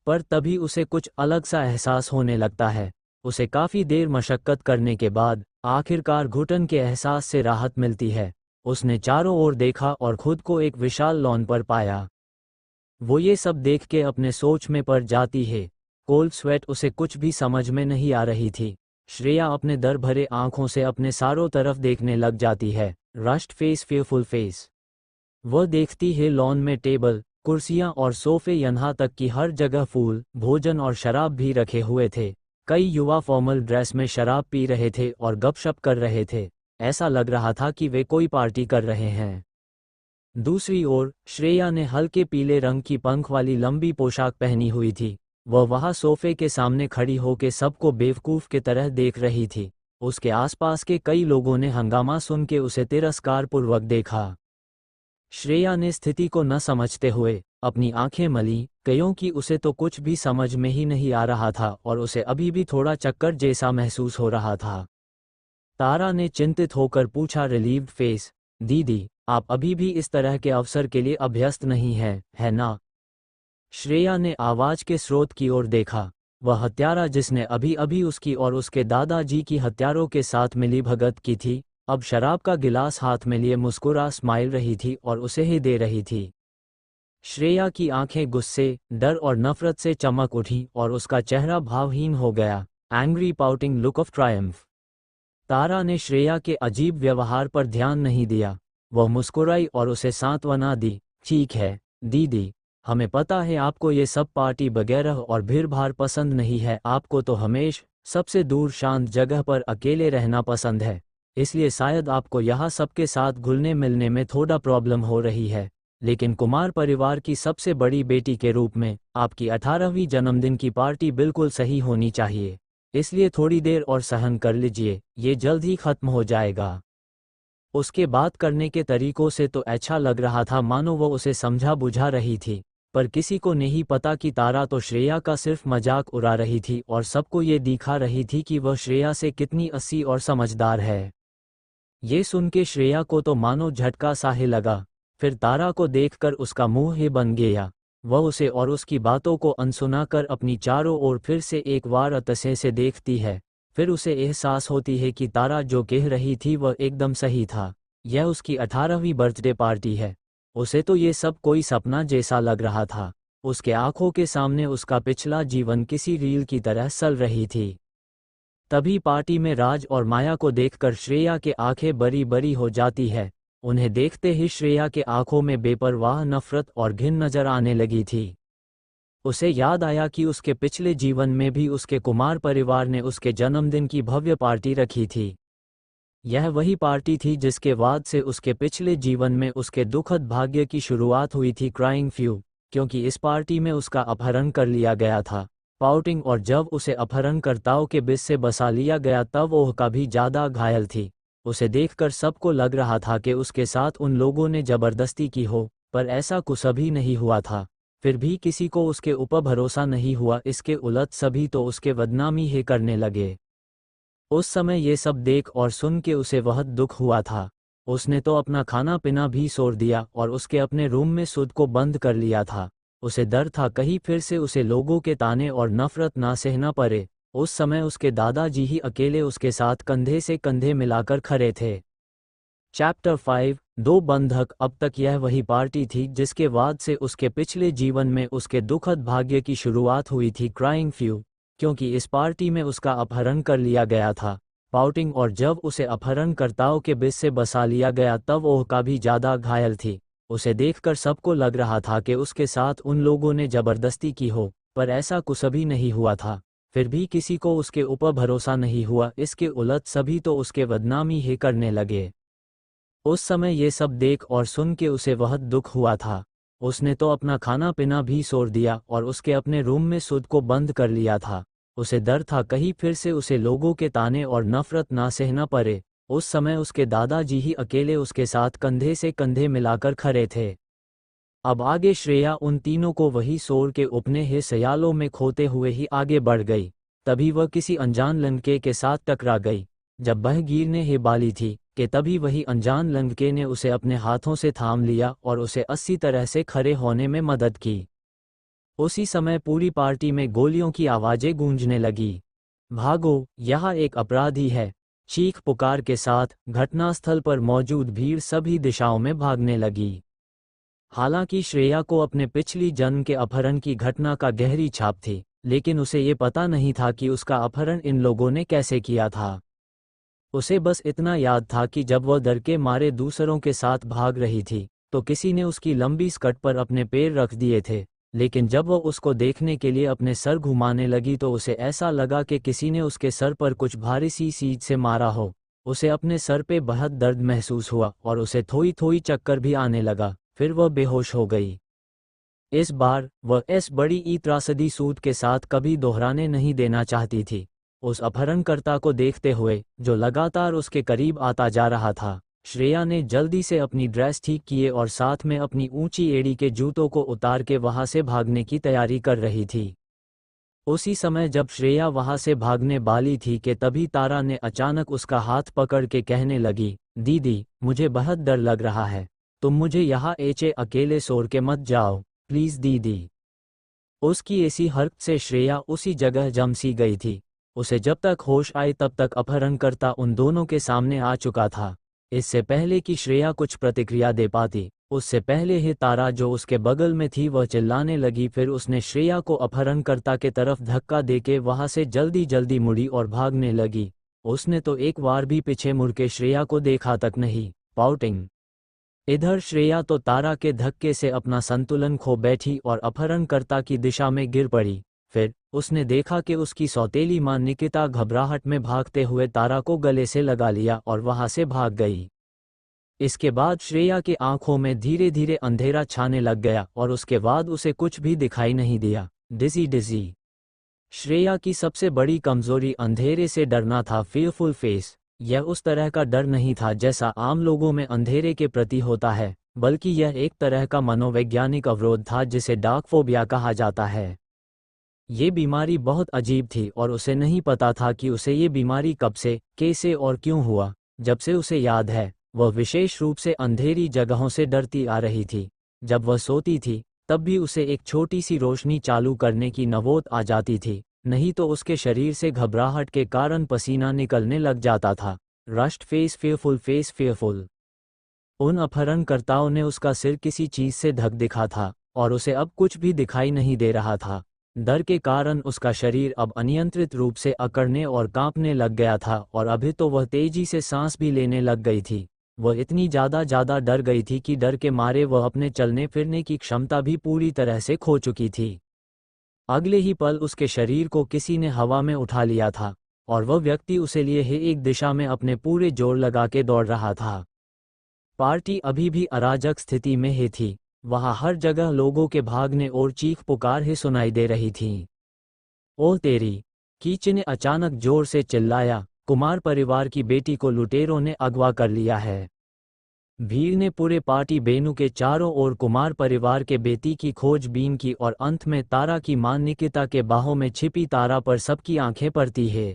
पर तभी उसे कुछ अलग सा एहसास होने लगता है। उसे काफ़ी देर मशक्कत करने के बाद आखिरकार घुटन के एहसास से राहत मिलती है। उसने चारों ओर देखा और खुद को एक विशाल लॉन पर पाया। वो ये सब देख के अपने सोच में पड़ जाती है। कोल्ड स्वेट उसे कुछ भी समझ में नहीं आ रही थी। श्रेया अपने डर भरे आंखों से अपने चारों तरफ देखने लग जाती है। Rushed face, fearful face. वह देखती है लॉन में टेबल, कुर्सियां और सोफे, यहाँ तक कि हर जगह फूल, भोजन और शराब भी रखे हुए थे। कई युवा फॉर्मल ड्रेस में शराब पी रहे थे और गपशप कर रहे थे। ऐसा लग रहा था कि वे कोई पार्टी कर रहे हैं। दूसरी ओर श्रेया ने हल्के पीले रंग की पंख वाली लंबी पोशाक पहनी हुई थी। वह वहां सोफे के सामने खड़ी होकर सबको बेवकूफ की तरह देख रही थी। उसके आसपास के कई लोगों ने हंगामा सुन के उसे तिरस्कारपूर्वक देखा। श्रेया ने स्थिति को न समझते हुए अपनी आंखें मली, क्योंकि उसे तो कुछ भी समझ में ही नहीं आ रहा था और उसे अभी भी थोड़ा चक्कर जैसा महसूस हो रहा था। तारा ने चिंतित होकर पूछा, रिलीव्ड फेस, दीदी, आप अभी भी इस तरह के अवसर के लिए अभ्यस्त नहीं हैं, है ना? श्रेया ने आवाज के स्रोत की ओर देखा। वह हत्यारा जिसने अभी अभी उसकी और उसके दादाजी की हत्यारों के साथ मिलीभगत की थी, अब शराब का गिलास हाथ में लिए मुस्कुरा स्माइल रही थी और उसे ही दे रही थी। श्रेया की आंखें गुस्से, डर और नफरत से चमक उठी और उसका चेहरा भावहीन हो गया। Angry pouting look of triumph. Tara ने श्रेया के अजीब व्यवहार पर ध्यान नहीं दिया। वह मुस्कुराई और उसे सांत्वना दी, ठीक है दीदी, हमें पता है आपको ये सब पार्टी वगैरह और भीड़-भाड़ पसंद नहीं है। आपको तो हमेशा सबसे दूर शांत जगह पर अकेले रहना पसंद है, इसलिए शायद आपको यहाँ सबके साथ घुलने मिलने में थोड़ा प्रॉब्लम हो रही है। लेकिन कुमार परिवार की सबसे बड़ी बेटी के रूप में आपकी 18वीं जन्मदिन की पार्टी बिल्कुल सही होनी चाहिए, इसलिए थोड़ी देर और सहन कर लीजिए, ये जल्द ही खत्म हो जाएगा। उसके बात करने के तरीकों से तो अच्छा लग रहा था मानो वो उसे समझा बुझा रही थी, पर किसी को नहीं पता कि तारा तो श्रेया का सिर्फ मजाक उड़ा रही थी और सबको ये दिखा रही थी कि वह श्रेया से कितनी अस्सी और समझदार है। ये सुन के श्रेया को तो मानो झटका सा ही लगा। फिर तारा को देखकर उसका मुंह ही बन गया। वह उसे और उसकी बातों को अनसुना कर अपनी चारों ओर फिर से एक बार अतसे से देखती है। फिर उसे एहसास होती है कि तारा जो कह रही थी वह एकदम सही था। यह उसकी 18वीं बर्थडे पार्टी है। उसे तो ये सब कोई सपना जैसा लग रहा था। उसके आंखों के सामने उसका पिछला जीवन किसी रील की तरह चल रही थी। तभी पार्टी में राज और माया को देखकर श्रेया के आंखें बड़ी बड़ी हो जाती है। उन्हें देखते ही श्रेया के आंखों में बेपरवाह नफरत और घिन नजर आने लगी थी। उसे याद आया कि उसके पिछले जीवन में भी उसके कुमार परिवार ने उसके जन्मदिन की भव्य पार्टी रखी थी। यह वही पार्टी थी जिसके बाद से उसके पिछले जीवन में उसके दुखद भाग्य की शुरुआत हुई थी। क्राइंग फ्यू, क्योंकि इस पार्टी में उसका अपहरण कर लिया गया था। पाउटिंग, और जब उसे अपहरणकर्ताओं के बीच से बसा लिया गया तब वह काफी ज्यादा घायल थी। उसे देखकर सबको लग रहा था कि उसके साथ उन लोगों ने जबरदस्ती की हो, पर ऐसा कुछ भी नहीं हुआ था। फिर भी किसी को उसके ऊपर भरोसा नहीं हुआ। इसके उलट सभी तो उसके बदनामी ही करने लगे। उस समय ये सब देख और सुन के उसे बहुत दुख हुआ था। उसने तो अपना खाना पीना भी छोड़ दिया और उसके अपने रूम में खुद को बंद कर लिया था। उसे डर था कहीं फिर से उसे लोगों के ताने और नफरत ना सहना पड़े। उस समय उसके दादाजी ही अकेले उसके साथ कंधे से कंधे मिलाकर खड़े थे। चैप्टर 5, 2 बंधक। अब तक यह वही पार्टी थी जिसके बाद से उसके पिछले जीवन में उसके दुखद भाग्य की शुरुआत हुई थी। क्राइंग फ्यू, क्योंकि इस पार्टी में उसका अपहरण कर लिया गया था। पाउटिंग, और जब उसे अपहरणकर्ताओं के बीच से बसा लिया गया तब वह काफी ज्यादा घायल थी। उसे देखकर सबको लग रहा था कि उसके साथ उन लोगों ने जबरदस्ती की हो, पर ऐसा कुछ भी नहीं हुआ था। फिर भी किसी को उसके ऊपर भरोसा नहीं हुआ। इसके उलट सभी तो उसके बदनामी ही करने लगे। उस समय ये सब देख और सुन के उसे बहुत दुख हुआ था। उसने तो अपना खाना पीना भी छोड़ दिया और उसके अपने रूम में सुध को बंद कर लिया था। उसे डर था कहीं फिर से उसे लोगों के ताने और नफरत ना सहना पड़े। उस समय उसके दादाजी ही अकेले उसके साथ कंधे से कंधे मिलाकर खड़े थे। अब आगे श्रेया उन तीनों को वही शोर के उपने ही सयालों में खोते हुए ही आगे बढ़ गई। तभी वह किसी अनजान लड़के के साथ टकरा गई। जब वह गिरने ही वाली थी कि तभी वही अनजान लड़के ने उसे अपने हाथों से थाम लिया और उसे अच्छी तरह से खड़े होने में मदद की। उसी समय पूरी पार्टी में गोलियों की आवाजें गूंजने लगी। भागो, यहाँ एक अपराधी है! चीख पुकार के साथ घटनास्थल पर मौजूद भीड़ सभी दिशाओं में भागने लगी। हालांकि श्रेया को अपने पिछली जन्म के अपहरण की घटना का गहरी छाप थी, लेकिन उसे ये पता नहीं था कि उसका अपहरण इन लोगों ने कैसे किया था। उसे बस इतना याद था कि जब वह डर के मारे दूसरों के साथ भाग रही थी तो किसी ने उसकी लंबी स्कर्ट पर अपने पैर रख दिए थे, लेकिन जब वह उसको देखने के लिए अपने सर घुमाने लगी तो उसे ऐसा लगा कि किसी ने उसके सर पर कुछ भारी सी चीज से मारा हो। उसे अपने सर पे बहुत दर्द महसूस हुआ और उसे थोड़ी थोड़ी चक्कर भी आने लगा। फिर वह बेहोश हो गई। इस बार वह इस बड़ी त्रासदी सूद के साथ कभी दोहराने नहीं देना चाहती थी। उस अपहरणकर्ता को देखते हुए जो लगातार उसके करीब आता जा रहा था, श्रेया ने जल्दी से अपनी ड्रेस ठीक किए और साथ में अपनी ऊंची एड़ी के जूतों को उतार के वहां से भागने की तैयारी कर रही थी। उसी समय जब श्रेया वहां से भागने वाली थी कि तभी तारा ने अचानक उसका हाथ पकड़ के कहने लगी, दीदी, मुझे बहुत डर लग रहा है। तुम मुझे यहाँ ऐसे अकेले छोड़ के मत जाओ, प्लीज दीदी। उसकी ऐसी हरकत से श्रेया उसी जगह जम सी गई थी। उसे जब तक होश आई तब तक अपहरणकर्ता उन दोनों के सामने आ चुका था। इससे पहले कि श्रेया कुछ प्रतिक्रिया दे पाती, उससे पहले ही तारा जो उसके बगल में थी वह चिल्लाने लगी। फिर उसने श्रेया को अपहरणकर्ता के तरफ धक्का देके वहां से जल्दी जल्दी मुड़ी और भागने लगी। उसने तो एक बार भी पीछे मुड़ के श्रेया को देखा तक नहीं। पाउटिंग। इधर श्रेया तो तारा के धक्के से अपना संतुलन खो बैठी और अपहरणकर्ता की दिशा में गिर पड़ी। फिर उसने देखा कि उसकी सौतेली मां निकिता घबराहट में भागते हुए तारा को गले से लगा लिया और वहां से भाग गई। इसके बाद श्रेया की आंखों में धीरे धीरे अंधेरा छाने लग गया और उसके बाद उसे कुछ भी दिखाई नहीं दिया। डिजी डिजी। श्रेया की सबसे बड़ी कमजोरी अंधेरे से डरना था। Fearful face. यह उस तरह का डर नहीं था जैसा आम लोगों में अंधेरे के प्रति होता है, बल्कि यह एक तरह का मनोवैज्ञानिक अवरोध था जिसे डार्क फोबिया कहा जाता है। ये बीमारी बहुत अजीब थी और उसे नहीं पता था कि उसे ये बीमारी कब से, कैसे और क्यों हुआ। जब से उसे याद है, वह विशेष रूप से अंधेरी जगहों से डरती आ रही थी। जब वह सोती थी तब भी उसे एक छोटी सी रोशनी चालू करने की नौबत आ जाती थी, नहीं तो उसके शरीर से घबराहट के कारण पसीना निकलने लग जाता था। Rust face, fearful face, fearful. उन अपहरणकर्ताओं ने उसका सिर किसी चीज से ढक दिखा था और उसे अब कुछ भी दिखाई नहीं दे रहा था। डर के कारण उसका शरीर अब अनियंत्रित रूप से अकड़ने और कांपने लग गया था और अभी तो वह तेजी से सांस भी लेने लग गई थी। वह इतनी ज्यादा डर गई थी कि डर के मारे वह अपने चलने फिरने की क्षमता भी पूरी तरह से खो चुकी थी। अगले ही पल उसके शरीर को किसी ने हवा में उठा लिया था और वह व्यक्ति उसे लिए ही एक दिशा में अपने पूरे जोर लगा के दौड़ रहा था। पार्टी अभी भी अराजक स्थिति में ही थी। वहां हर जगह लोगों के भागने और चीख पुकार ही सुनाई दे रही थी। ओह तेरी! कीची ने अचानक जोर से चिल्लाया, कुमार परिवार की बेटी को लुटेरों ने अगवा कर लिया है। भीड़ ने पूरे पार्टी बेनू के चारों ओर कुमार परिवार के बेटी की खोजबीन की और अंत में तारा की मां निकिता के बाहों में छिपी तारा पर सबकी आंखें पड़ती है।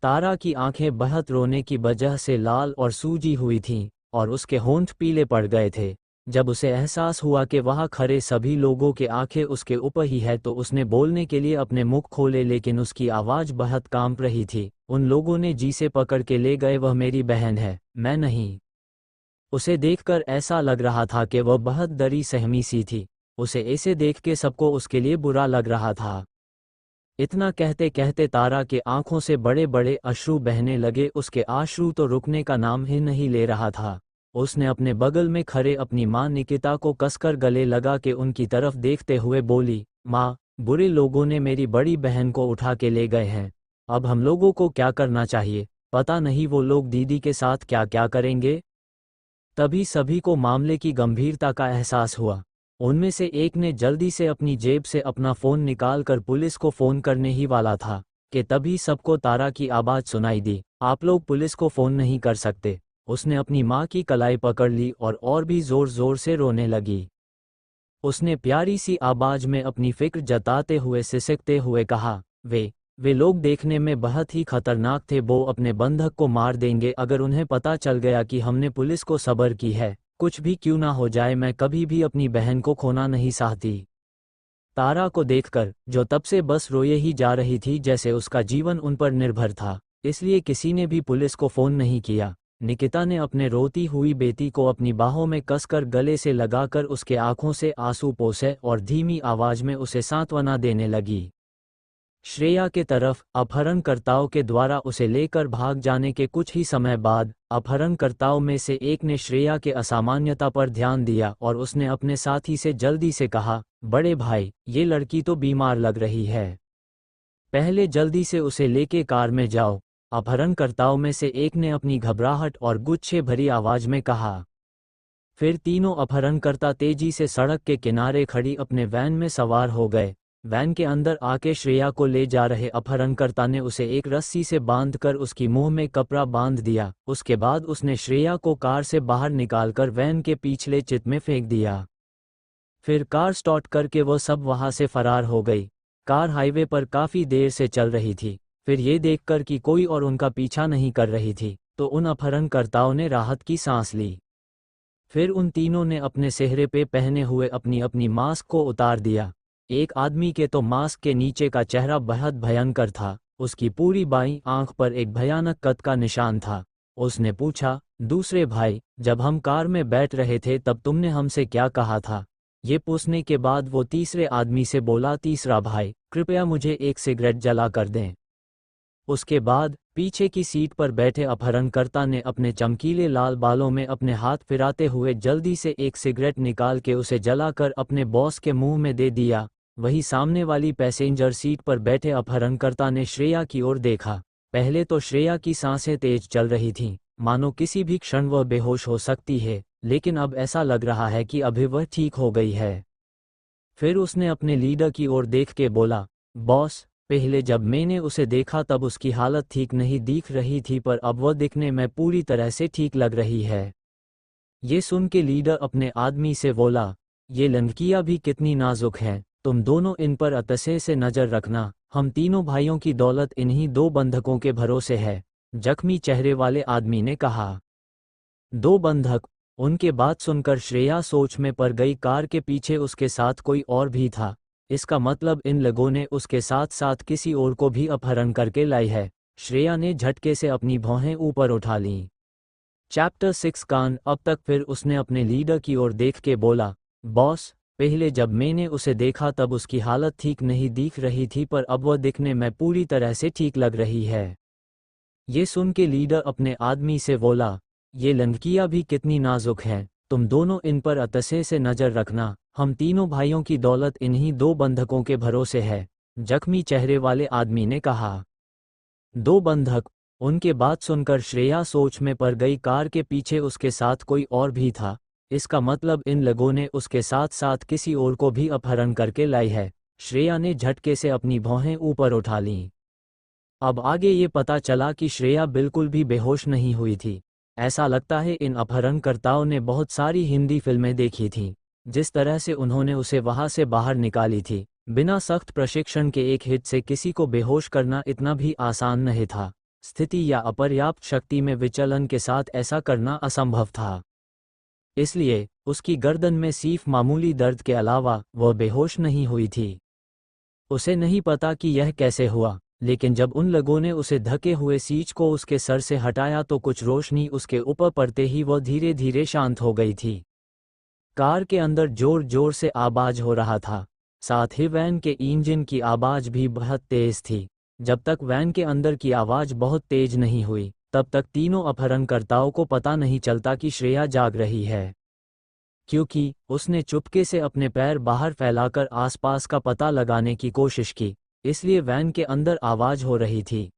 तारा की आंखें बहुत रोने की वजह से लाल और सूजी हुई थीं और उसके होंठ पीले पड़ गए थे। जब उसे एहसास हुआ कि वहां खड़े सभी लोगों के आंखें उसके ऊपर ही है तो उसने बोलने के लिए अपने मुख खोले, लेकिन उसकी आवाज बहुत कांप रही थी। उन लोगों ने जी से पकड़ के ले गए, वह मेरी बहन है, मैं नहीं। उसे देखकर ऐसा लग रहा था कि वह बहुत डरी सहमी सी थी। उसे ऐसे देख के सबको उसके लिए बुरा लग रहा था। इतना कहते कहते तारा के आंखों से बड़े बड़े अश्रु बहने लगे। उसके आंसू तो रुकने का नाम ही नहीं ले रहा था। उसने अपने बगल में खड़े अपनी मां निकिता को कसकर गले लगा के उनकी तरफ देखते हुए बोली, माँ, बुरे लोगों ने मेरी बड़ी बहन को उठा के ले गए हैं। अब हम लोगों को क्या करना चाहिए? पता नहीं वो लोग दीदी के साथ क्या क्या करेंगे। तभी सभी को मामले की गंभीरता का एहसास हुआ। उनमें से एक ने जल्दी से अपनी जेब से अपना फ़ोन निकालकर पुलिस को फ़ोन करने ही वाला था कि तभी सबको तारा की आवाज़ सुनाई दी, आप लोग पुलिस को फ़ोन नहीं कर सकते। उसने अपनी माँ की कलाई पकड़ ली और भी ज़ोर ज़ोर से रोने लगी। उसने प्यारी सी आवाज़ में अपनी फ़िक्र जताते हुए सिसकते हुए कहा, वे लोग देखने में बहुत ही खतरनाक थे, वो अपने बंधक को मार देंगे अगर उन्हें पता चल गया कि हमने पुलिस को खबर की है। कुछ भी क्यों ना हो जाए, मैं कभी भी अपनी बहन को खोना नहीं चाहती। तारा को देखकर, जो तब से बस रोए ही जा रही थी जैसे उसका जीवन उन पर निर्भर था, इसलिए किसी ने भी पुलिस को फ़ोन नहीं किया। निकिता ने अपने रोती हुई बेटी को अपनी बाहों में कसकर गले से लगाकर उसके आंखों से आंसू पोंछे और धीमी आवाज़ में उसे सांत्वना देने लगी। श्रेया के तरफ अपहरणकर्ताओं के द्वारा उसे लेकर भाग जाने के कुछ ही समय बाद अपहरणकर्ताओं में से एक ने श्रेया के असामान्यता पर ध्यान दिया और उसने अपने साथी से जल्दी से कहा, बड़े भाई, ये लड़की तो बीमार लग रही है, पहले जल्दी से उसे लेके कार में जाओ। अपहरणकर्ताओं में से एक ने अपनी घबराहट और गुस्से भरी आवाज में कहा। फिर तीनों अपहरणकर्ता तेजी से सड़क के किनारे खड़ी अपने वैन में सवार हो गए। वैन के अंदर आके श्रेया को ले जा रहे अपहरणकर्ता ने उसे एक रस्सी से बांधकर उसकी मुंह में कपड़ा बांध दिया। उसके बाद उसने श्रेया को कार से बाहर निकालकर वैन के पिछले चित में फेंक दिया। फिर कार स्टार्ट करके वो सब वहां से फरार हो गई। कार हाईवे पर काफी देर से चल रही थी। फिर ये देखकर कि कोई और उनका पीछा नहीं कर रही थी, तो उन अपहरणकर्ताओं ने राहत की सांस ली। फिर उन तीनों ने अपने चेहरे पे पहने हुए अपनी अपनी मास्क को उतार दिया। एक आदमी के तो मास्क के नीचे का चेहरा बहुत भयंकर था। उसकी पूरी बाईं आंख पर एक भयानक कत का निशान था। उसने पूछा, दूसरे भाई, जब हम कार में बैठ रहे थे तब तुमने हमसे क्या कहा था? ये पूछने के बाद वो तीसरे आदमी से बोला, तीसरा भाई, कृपया मुझे एक सिगरेट जला कर दें। उसके बाद पीछे की सीट पर बैठे अपहरणकर्ता ने अपने चमकीले लाल बालों में अपने हाथ फिराते हुए जल्दी से एक सिगरेट निकाल के उसे जलाकर अपने बॉस के मुंह में दे दिया। वही सामने वाली पैसेंजर सीट पर बैठे अपहरणकर्ता ने श्रेया की ओर देखा। पहले तो श्रेया की सांसें तेज चल रही थीं, मानो किसी भी क्षण वह बेहोश हो सकती है, लेकिन अब ऐसा लग रहा है कि अभी वह ठीक हो गई है। फिर उसने अपने लीडर की ओर देख के बोला, बॉस, पहले जब मैंने उसे देखा तब उसकी हालत ठीक नहीं दिख रही थी, पर अब वह दिखने में पूरी तरह से ठीक लग रही है। ये सुन के लीडर अपने आदमी से बोला, ये लड़कियां भी कितनी नाजुक हैं, तुम दोनों इन पर अतसे से नजर रखना। हम तीनों भाइयों की दौलत इन्हीं दो बंधकों के भरोसे है। जख्मी चेहरे वाले आदमी ने कहा। दो बंधक? उनके बात सुनकर श्रेया सोच में पड़ गई। कार के पीछे उसके साथ कोई और भी था। इसका मतलब इन लोगों ने उसके साथ साथ किसी और को भी अपहरण करके लाई है। श्रेया ने झटके से अपनी भौहें ऊपर उठा लीं। चैप्टर 6 कान। अब तक फिर उसने अपने लीडर की ओर देख के बोला, बॉस, पहले जब मैंने उसे देखा तब उसकी हालत ठीक नहीं दिख रही थी, पर अब वह दिखने में पूरी तरह से ठीक लग रही है। ये सुन के लीडर अपने आदमी से बोला, ये लड़कियां भी कितनी नाजुक हैं, तुम दोनों इन पर अतसे से नजर रखना। हम तीनों भाइयों की दौलत इन्हीं दो बंधकों के भरोसे है। जख्मी चेहरे वाले आदमी ने कहा। दो बंधक? उनके बात सुनकर श्रेया सोच में पड़ गई। कार के पीछे उसके साथ कोई और भी था। इसका मतलब इन लोगों ने उसके साथ साथ किसी और को भी अपहरण करके लाई है। श्रेया ने झटके से अपनी भौहें ऊपर उठा लीं। अब आगे ये पता चला कि श्रेया बिल्कुल भी बेहोश नहीं हुई थी। ऐसा लगता है इन अपहरणकर्ताओं ने बहुत सारी हिंदी फिल्में देखी थीं। जिस तरह से उन्होंने उसे वहां से बाहर निकाली थी, बिना सख्त प्रशिक्षण के एक हिट से किसी को बेहोश करना इतना भी आसान नहीं था। स्थिति या अपर्याप्त शक्ति में विचलन के साथ ऐसा करना असंभव था। इसलिए उसकी गर्दन में सिर्फ मामूली दर्द के अलावा वह बेहोश नहीं हुई थी। उसे नहीं पता कि यह कैसे हुआ, लेकिन जब उन लोगों ने उसे धके हुए सीच को उसके सर से हटाया तो कुछ रोशनी उसके ऊपर पड़ते ही वह धीरे धीरे शांत हो गई थी। कार के अंदर जोर जोर से आवाज हो रहा था, साथ ही वैन के इंजन की आवाज भी बहुत तेज थी। जब तक वैन के अंदर की आवाज बहुत तेज नहीं हुई, तब तक तीनों अपहरणकर्ताओं को पता नहीं चलता कि श्रेया जाग रही है, क्योंकि उसने चुपके से अपने पैर बाहर फैलाकर आसपास का पता लगाने की कोशिश की, इसलिए वैन के अंदर आवाज हो रही थी।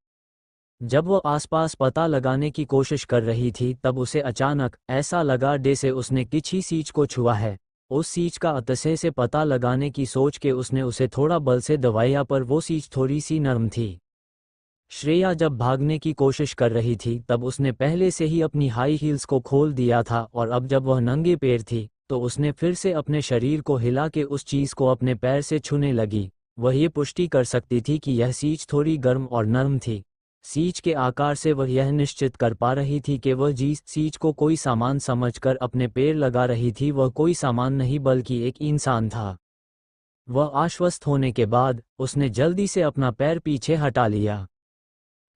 जब वो आसपास पता लगाने की कोशिश कर रही थी तब उसे अचानक ऐसा लगा जैसे उसने किसी चीज को छुआ है। उस सीच का अतसे से पता लगाने की सोच के उसने उसे थोड़ा बल से दबाया, पर वो सीच थोड़ी सी नरम थी। श्रेया जब भागने की कोशिश कर रही थी तब उसने पहले से ही अपनी हाई हील्स को खोल दिया था, और अब जब वह नंगे पैर थी तो उसने फिर से अपने शरीर को हिला के उस चीज़ को अपने पैर से छूने लगी। वह ये पुष्टि कर सकती थी कि यह सीच थोड़ी गर्म और नरम थी। सीच के आकार से वह यह निश्चित कर पा रही थी कि वह जिस सीच को कोई सामान समझकर अपने पैर लगा रही थी वह कोई सामान नहीं बल्कि एक इंसान था। वह आश्वस्त होने के बाद उसने जल्दी से अपना पैर पीछे हटा लिया।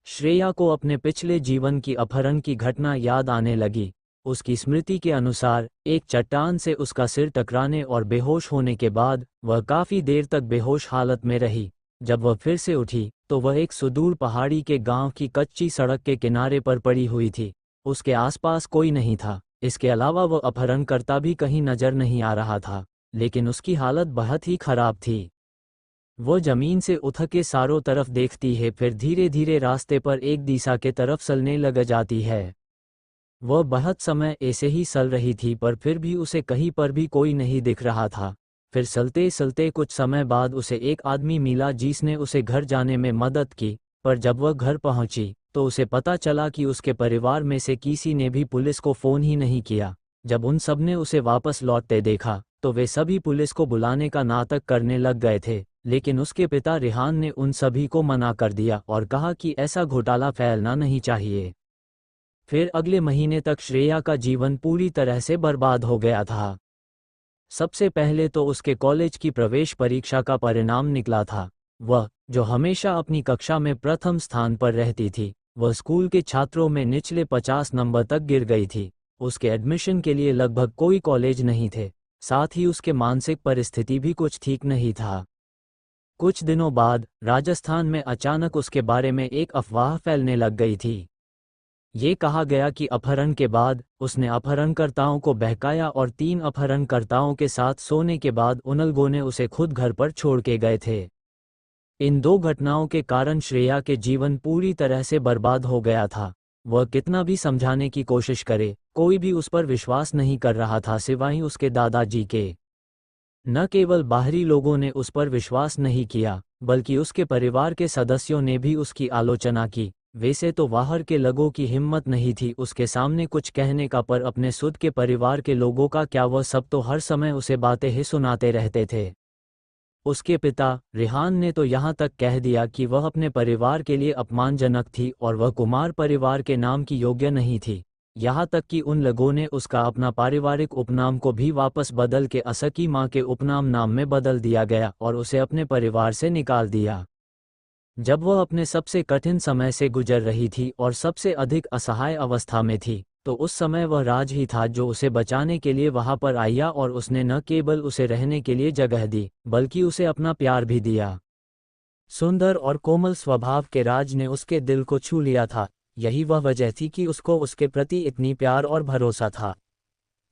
श्रेया को अपने पिछले जीवन की अपहरण की घटना याद आने लगी। उसकी स्मृति के अनुसार एक चट्टान से उसका सिर टकराने और बेहोश होने के बाद वह काफी देर तक बेहोश हालत में रही। जब वह फिर से उठी तो वह एक सुदूर पहाड़ी के गांव की कच्ची सड़क के किनारे पर पड़ी हुई थी। उसके आसपास कोई नहीं था, इसके अलावा वह अपहरणकर्ता भी कहीं नजर नहीं आ रहा था, लेकिन उसकी हालत बहुत ही खराब थी। वो जमीन से उठ के चारों तरफ देखती है, फिर धीरे धीरे रास्ते पर एक दिशा के तरफ चलने लग जाती है। वह बहुत समय ऐसे ही चल रही थी, पर फिर भी उसे कहीं पर भी कोई नहीं दिख रहा था। फिर चलते चलते कुछ समय बाद उसे एक आदमी मिला जिसने उसे घर जाने में मदद की, पर जब वह घर पहुंची तो उसे पता चला कि उसके परिवार में से किसी ने भी पुलिस को फ़ोन ही नहीं किया। जब उन सब ने उसे वापस लौटते देखा तो वे सभी पुलिस को बुलाने का नाटक करने लग गए थे, लेकिन उसके पिता रिहान ने उन सभी को मना कर दिया और कहा कि ऐसा घोटाला फैलना नहीं चाहिए। फिर अगले महीने तक श्रेया का जीवन पूरी तरह से बर्बाद हो गया था। सबसे पहले तो उसके कॉलेज की प्रवेश परीक्षा का परिणाम निकला था। वह, जो हमेशा अपनी कक्षा में प्रथम स्थान पर रहती थी, वह स्कूल के छात्रों में निचले 50 नंबर तक गिर गई थी। उसके एडमिशन के लिए लगभग कोई कॉलेज नहीं थे, साथ ही उसके मानसिक परिस्थिति भी कुछ ठीक नहीं था। कुछ दिनों बाद राजस्थान में अचानक उसके बारे में एक अफवाह फैलने लग गई थी। ये कहा गया कि अपहरण के बाद उसने अपहरणकर्ताओं को बहकाया और 3 अपहरणकर्ताओं के साथ सोने के बाद उन लोगों ने उसे खुद घर पर छोड़ के गए थे। इन 2 घटनाओं के कारण श्रेया के जीवन पूरी तरह से बर्बाद हो गया था। वह कितना भी समझाने की कोशिश करे, कोई भी उस पर विश्वास नहीं कर रहा था सिवाय उसके दादाजी के। न केवल बाहरी लोगों ने उस पर विश्वास नहीं किया, बल्कि उसके परिवार के सदस्यों ने भी उसकी आलोचना की। वैसे तो बाहर के लोगों की हिम्मत नहीं थी उसके सामने कुछ कहने का, पर अपने खुद के परिवार के लोगों का क्या, वह सब तो हर समय उसे बातें ही सुनाते रहते थे। उसके पिता रिहान ने तो यहाँ तक कह दिया कि वह अपने परिवार के लिए अपमानजनक थी और वह कुमार परिवार के नाम की योग्य नहीं थी। यहाँ तक कि उन लोगों ने उसका अपना पारिवारिक उपनाम को भी वापस बदल के असकी माँ के उपनाम नाम में बदल दिया गया और उसे अपने परिवार से निकाल दिया। जब वह अपने सबसे कठिन समय से गुजर रही थी और सबसे अधिक असहाय अवस्था में थी, तो उस समय वह राज ही था जो उसे बचाने के लिए वहां पर आया, और उसने न केवल उसे रहने के लिए जगह दी बल्कि उसे अपना प्यार भी दिया। सुंदर और कोमल स्वभाव के राज ने उसके दिल को छू लिया था। यही वह वजह थी कि उसको उसके प्रति इतनी प्यार और भरोसा था।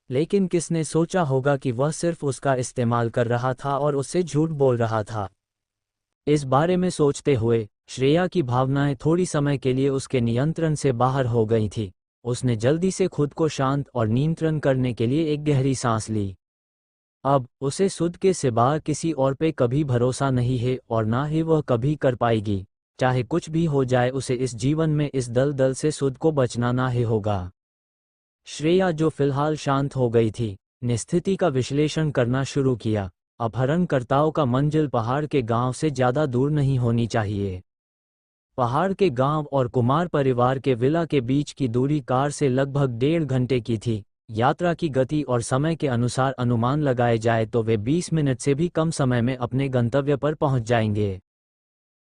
लेकिन किसने सोचा होगा कि वह सिर्फ उसका इस्तेमाल कर रहा था और उससे झूठ बोल रहा था। इस बारे में सोचते हुए श्रेया की भावनाएं थोड़ी समय के लिए उसके नियंत्रण से बाहर हो गई थी। उसने जल्दी से खुद को शांत और नियंत्रण करने के लिए एक गहरी सांस ली। अब उसे खुद के सिवा किसी और पे कभी भरोसा नहीं है और ना ही वह कभी कर पाएगी। चाहे कुछ भी हो जाए, उसे इस जीवन में इस दलदल से खुद को बचना ना ही होगा। श्रेया, जो फिलहाल शांत हो गई थी, ने स्थिति का विश्लेषण करना शुरू किया। अपहरणकर्ताओं का मंजिल पहाड़ के गांव से ज्यादा दूर नहीं होनी चाहिए। पहाड़ के गांव और कुमार परिवार के विला के बीच की दूरी कार से लगभग 1.5 घंटे की थी। यात्रा की गति और समय के अनुसार अनुमान लगाए जाए तो वे 20 मिनट से भी कम समय में अपने गंतव्य पर पहुंच जाएंगे।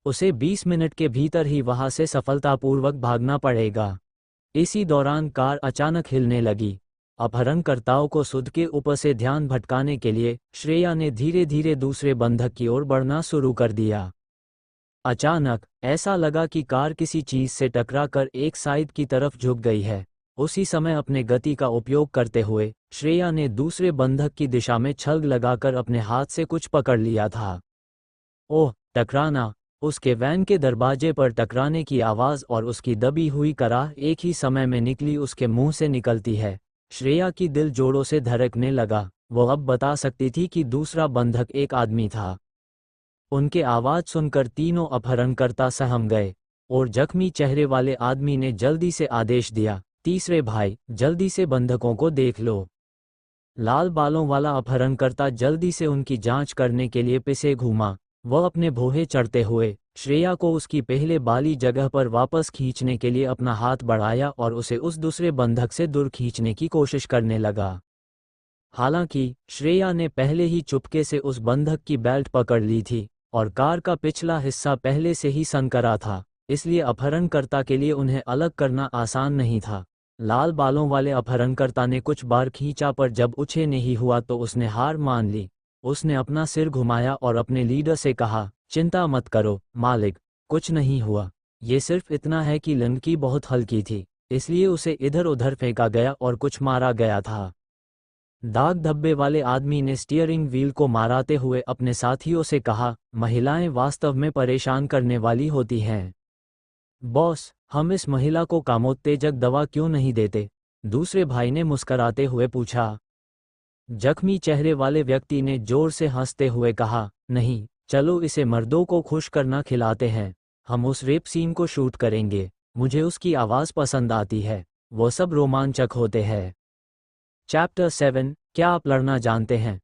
उसे 20 मिनट के भीतर ही वहां से सफलतापूर्वक भागना पड़ेगा। इसी दौरान कार अचानक हिलने लगी। अपहरणकर्ताओं को खुद के ऊपर से ध्यान भटकाने के लिए श्रेया ने धीरे धीरे दूसरे बंधक की ओर बढ़ना शुरू कर दिया। अचानक ऐसा लगा कि कार किसी चीज से टकराकर एक साइड की तरफ झुक गई है। उसी समय अपने गति का उपयोग करते हुए श्रेया ने दूसरे बंधक की दिशा में छल्ग लगाकर अपने हाथ से कुछ पकड़ लिया था। ओह, टकराना! उसके वैन के दरवाजे पर टकराने की आवाज और उसकी दबी हुई कराह एक ही समय में निकली उसके मुंह से निकलती है। श्रेया की दिल जोरों से धड़कने लगा। वो अब बता सकती थी कि दूसरा बंधक एक आदमी था। उनके आवाज सुनकर तीनों अपहरणकर्ता सहम गए और जख्मी चेहरे वाले आदमी ने जल्दी से आदेश दिया, तीसरे भाई, जल्दी से बंधकों को देख लो। लाल बालों वाला अपहरणकर्ता जल्दी से उनकी जांच करने के लिए पीछे घूमा। वह अपने भोहे चढ़ते हुए श्रेया को उसकी पहले वाली जगह पर वापस खींचने के लिए अपना हाथ बढ़ाया और उसे उस दूसरे बंधक से दूर खींचने की कोशिश करने लगा। हालांकि श्रेया ने पहले ही चुपके से उस बंधक की बेल्ट पकड़ ली थी और कार का पिछला हिस्सा पहले से ही सनकरा था, इसलिए अपहरणकर्ता के लिए उन्हें अलग करना आसान नहीं था। लाल बालों वाले अपहरणकर्ता ने कुछ बार खींचा पर जब उसे नहीं हुआ तो उसने हार मान ली। उसने अपना सिर घुमाया और अपने लीडर से कहा, चिंता मत करो मालिक, कुछ नहीं हुआ। ये सिर्फ इतना है कि लड़की बहुत हल्की थी, इसलिए उसे इधर उधर फेंका गया और कुछ मारा गया था। दाग धब्बे वाले आदमी ने स्टीयरिंग व्हील को माराते हुए अपने साथियों से कहा, महिलाएं वास्तव में परेशान करने वाली होती हैं। बॉस, हम इस महिला को कामोत्तेजक दवा क्यों नहीं देते? दूसरे भाई ने मुस्कराते हुए पूछा। जख्मी चेहरे वाले व्यक्ति ने जोर से हंसते हुए कहा, नहीं, चलो इसे मर्दों को खुश करना खिलाते हैं। हम उस रेप सीन को शूट करेंगे। मुझे उसकी आवाज़ पसंद आती है, वो सब रोमांचक होते हैं। चैप्टर 7, क्या आप लड़ना जानते हैं?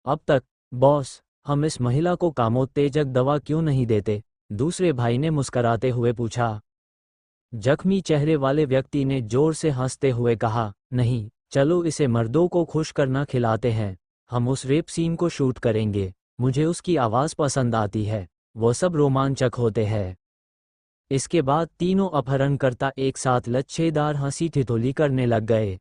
अब तक, बॉस, हम इस महिला को कामोत्तेजक दवा क्यों नहीं देते? दूसरे भाई ने मुस्कराते हुए पूछा। जख्मी चेहरे वाले व्यक्ति ने जोर से हंसते हुए कहा, नहीं, चलो इसे मर्दों को खुश करना खिलाते हैं। हम उस रेप सीन को शूट करेंगे। मुझे उसकी आवाज़ पसंद आती है, वो सब रोमांचक होते हैं। इसके बाद तीनों अपहरणकर्ता एक साथ लच्छेदार हंसी ठिठोली करने लग गए।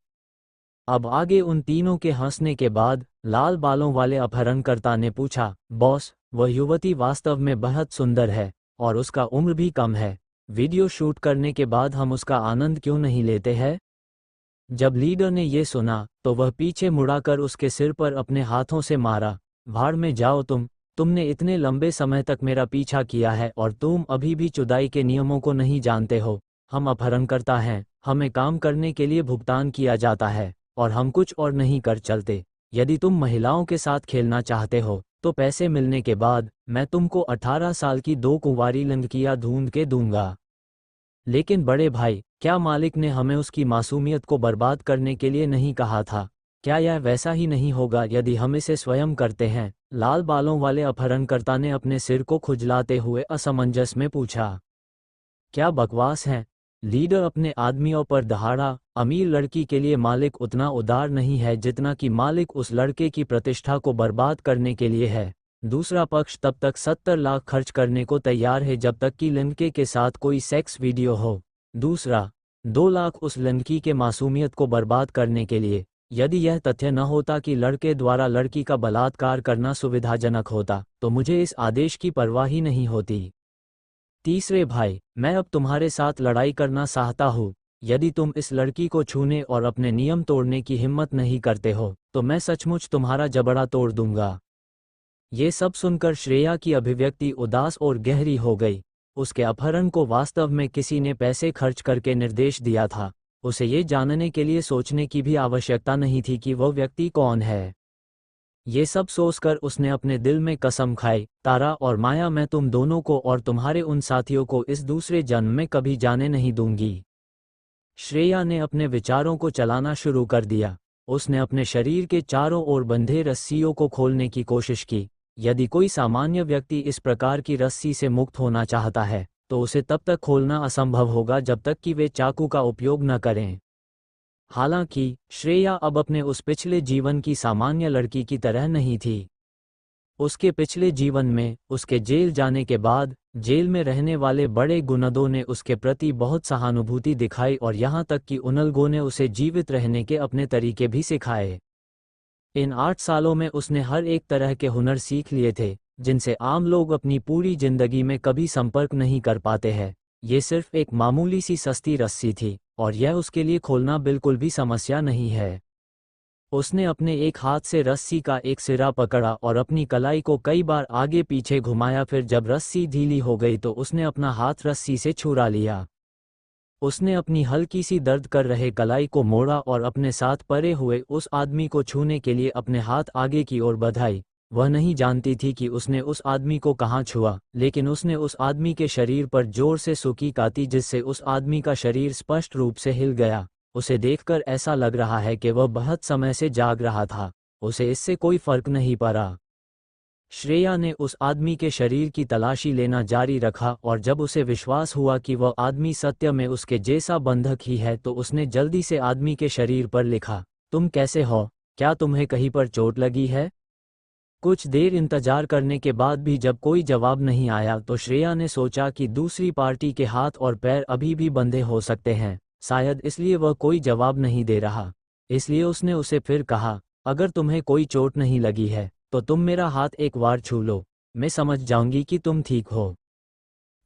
अब आगे उन तीनों के हंसने के बाद लाल बालों वाले अपहरणकर्ता ने पूछा, बॉस, वह युवती वास्तव में बहुत सुंदर है और उसका उम्र भी कम है। वीडियो शूट करने के बाद हम उसका आनंद क्यों नहीं लेते हैं? जब लीडर ने ये सुना तो वह पीछे मुड़ाकर उसके सिर पर अपने हाथों से मारा। भाड़ में जाओ तुमने इतने लंबे समय तक मेरा पीछा किया है और तुम अभी भी जुदाई के नियमों को नहीं जानते हो। हम अपहरणकर्ता हैं, हमें काम करने के लिए भुगतान किया जाता है और हम कुछ और नहीं कर चलते। यदि तुम महिलाओं के साथ खेलना चाहते हो तो पैसे मिलने के बाद मैं तुमको 18 साल की 2 कुंवारी लड़कियां ढूंढ के दूंगा। लेकिन बड़े भाई, क्या मालिक ने हमें उसकी मासूमियत को बर्बाद करने के लिए नहीं कहा था? क्या यह वैसा ही नहीं होगा यदि हम इसे स्वयं करते हैं? लाल बालों वाले अपहरणकर्ता ने अपने सिर को खुजलाते हुए असमंजस में पूछा। क्या बकवास है? लीडर अपने आदमियों पर दहाड़ा। अमीर लड़की के लिए मालिक उतना उदार नहीं है जितना कि मालिक उस लड़के की प्रतिष्ठा को बर्बाद करने के लिए है। दूसरा पक्ष तब तक 70 लाख खर्च करने को तैयार है जब तक कि लड़के के साथ कोई सेक्स वीडियो हो। दूसरा 2 लाख उस लड़की के मासूमियत को बर्बाद करने के लिए। यदि यह तथ्य न होता कि लड़के द्वारा लड़की का बलात्कार करना सुविधाजनक होता तो मुझे इस आदेश की परवाह ही नहीं होती। तीसरे भाई, मैं अब तुम्हारे साथ लड़ाई करना चाहता हूँ। यदि तुम इस लड़की को छूने और अपने नियम तोड़ने की हिम्मत नहीं करते हो तो मैं सचमुच तुम्हारा जबड़ा तोड़ दूंगा। ये सब सुनकर श्रेया की अभिव्यक्ति उदास और गहरी हो गई। उसके अपहरण को वास्तव में किसी ने पैसे खर्च करके निर्देश दिया था। उसे ये जानने के लिए सोचने की भी आवश्यकता नहीं थी कि वह व्यक्ति कौन है। ये सब सोचकर उसने अपने दिल में कसम खाई, तारा और माया, मैं तुम दोनों को और तुम्हारे उन साथियों को इस दूसरे जन्म में कभी जाने नहीं दूंगी। श्रेया ने अपने विचारों को चलाना शुरू कर दिया। उसने अपने शरीर के चारों ओर बंधे रस्सियों को खोलने की कोशिश की। यदि कोई सामान्य व्यक्ति इस प्रकार की रस्सी से मुक्त होना चाहता है तो उसे तब तक खोलना असंभव होगा जब तक कि वे चाकू का उपयोग न करें। हालांकि श्रेया अब अपने उस पिछले जीवन की सामान्य लड़की की तरह नहीं थी। उसके पिछले जीवन में उसके जेल जाने के बाद जेल में रहने वाले बड़े गुंडों ने उसके प्रति बहुत सहानुभूति दिखाई और यहाँ तक कि उन लोगों ने उसे जीवित रहने के अपने तरीके भी सिखाए। इन 8 सालों में उसने हर एक तरह के हुनर सीख लिए थे जिनसे आम लोग अपनी पूरी जिंदगी में कभी संपर्क नहीं कर पाते हैं। ये सिर्फ एक मामूली सी सस्ती रस्सी थी और यह उसके लिए खोलना बिल्कुल भी समस्या नहीं है। उसने अपने एक हाथ से रस्सी का एक सिरा पकड़ा और अपनी कलाई को कई बार आगे पीछे घुमाया। फिर जब रस्सी ढीली हो गई तो उसने अपना हाथ रस्सी से छुड़ा लिया। उसने अपनी हल्की सी दर्द कर रहे कलाई को मोड़ा और अपने साथ परे हुए उस आदमी को छूने के लिए अपने हाथ आगे की ओर बढ़ाई। वह नहीं जानती थी कि उसने उस आदमी को कहाँ छुआ, लेकिन उसने उस आदमी के शरीर पर जोर से सूकी काटी जिससे उस आदमी का शरीर स्पष्ट रूप से हिल गया। उसे देखकर ऐसा लग रहा है कि वह बहुत समय से जाग रहा था। उसे इससे कोई फर्क नहीं पड़ा। श्रेया ने उस आदमी के शरीर की तलाशी लेना जारी रखा और जब उसे विश्वास हुआ कि वह आदमी सत्य में उसके जैसा बंधक ही है तो उसने जल्दी से आदमी के शरीर पर लिखा, तुम कैसे हो, क्या तुम्हें कहीं पर चोट लगी है? कुछ देर इंतजार करने के बाद भी जब कोई जवाब नहीं आया तो श्रेया ने सोचा कि दूसरी पार्टी के हाथ और पैर अभी भी बंधे हो सकते हैं, शायद इसलिए वह कोई जवाब नहीं दे रहा। इसलिए उसने उसे फिर कहा, अगर तुम्हें कोई चोट नहीं लगी है तो तुम मेरा हाथ एक बार छू लो, मैं समझ जाऊंगी कि तुम ठीक हो।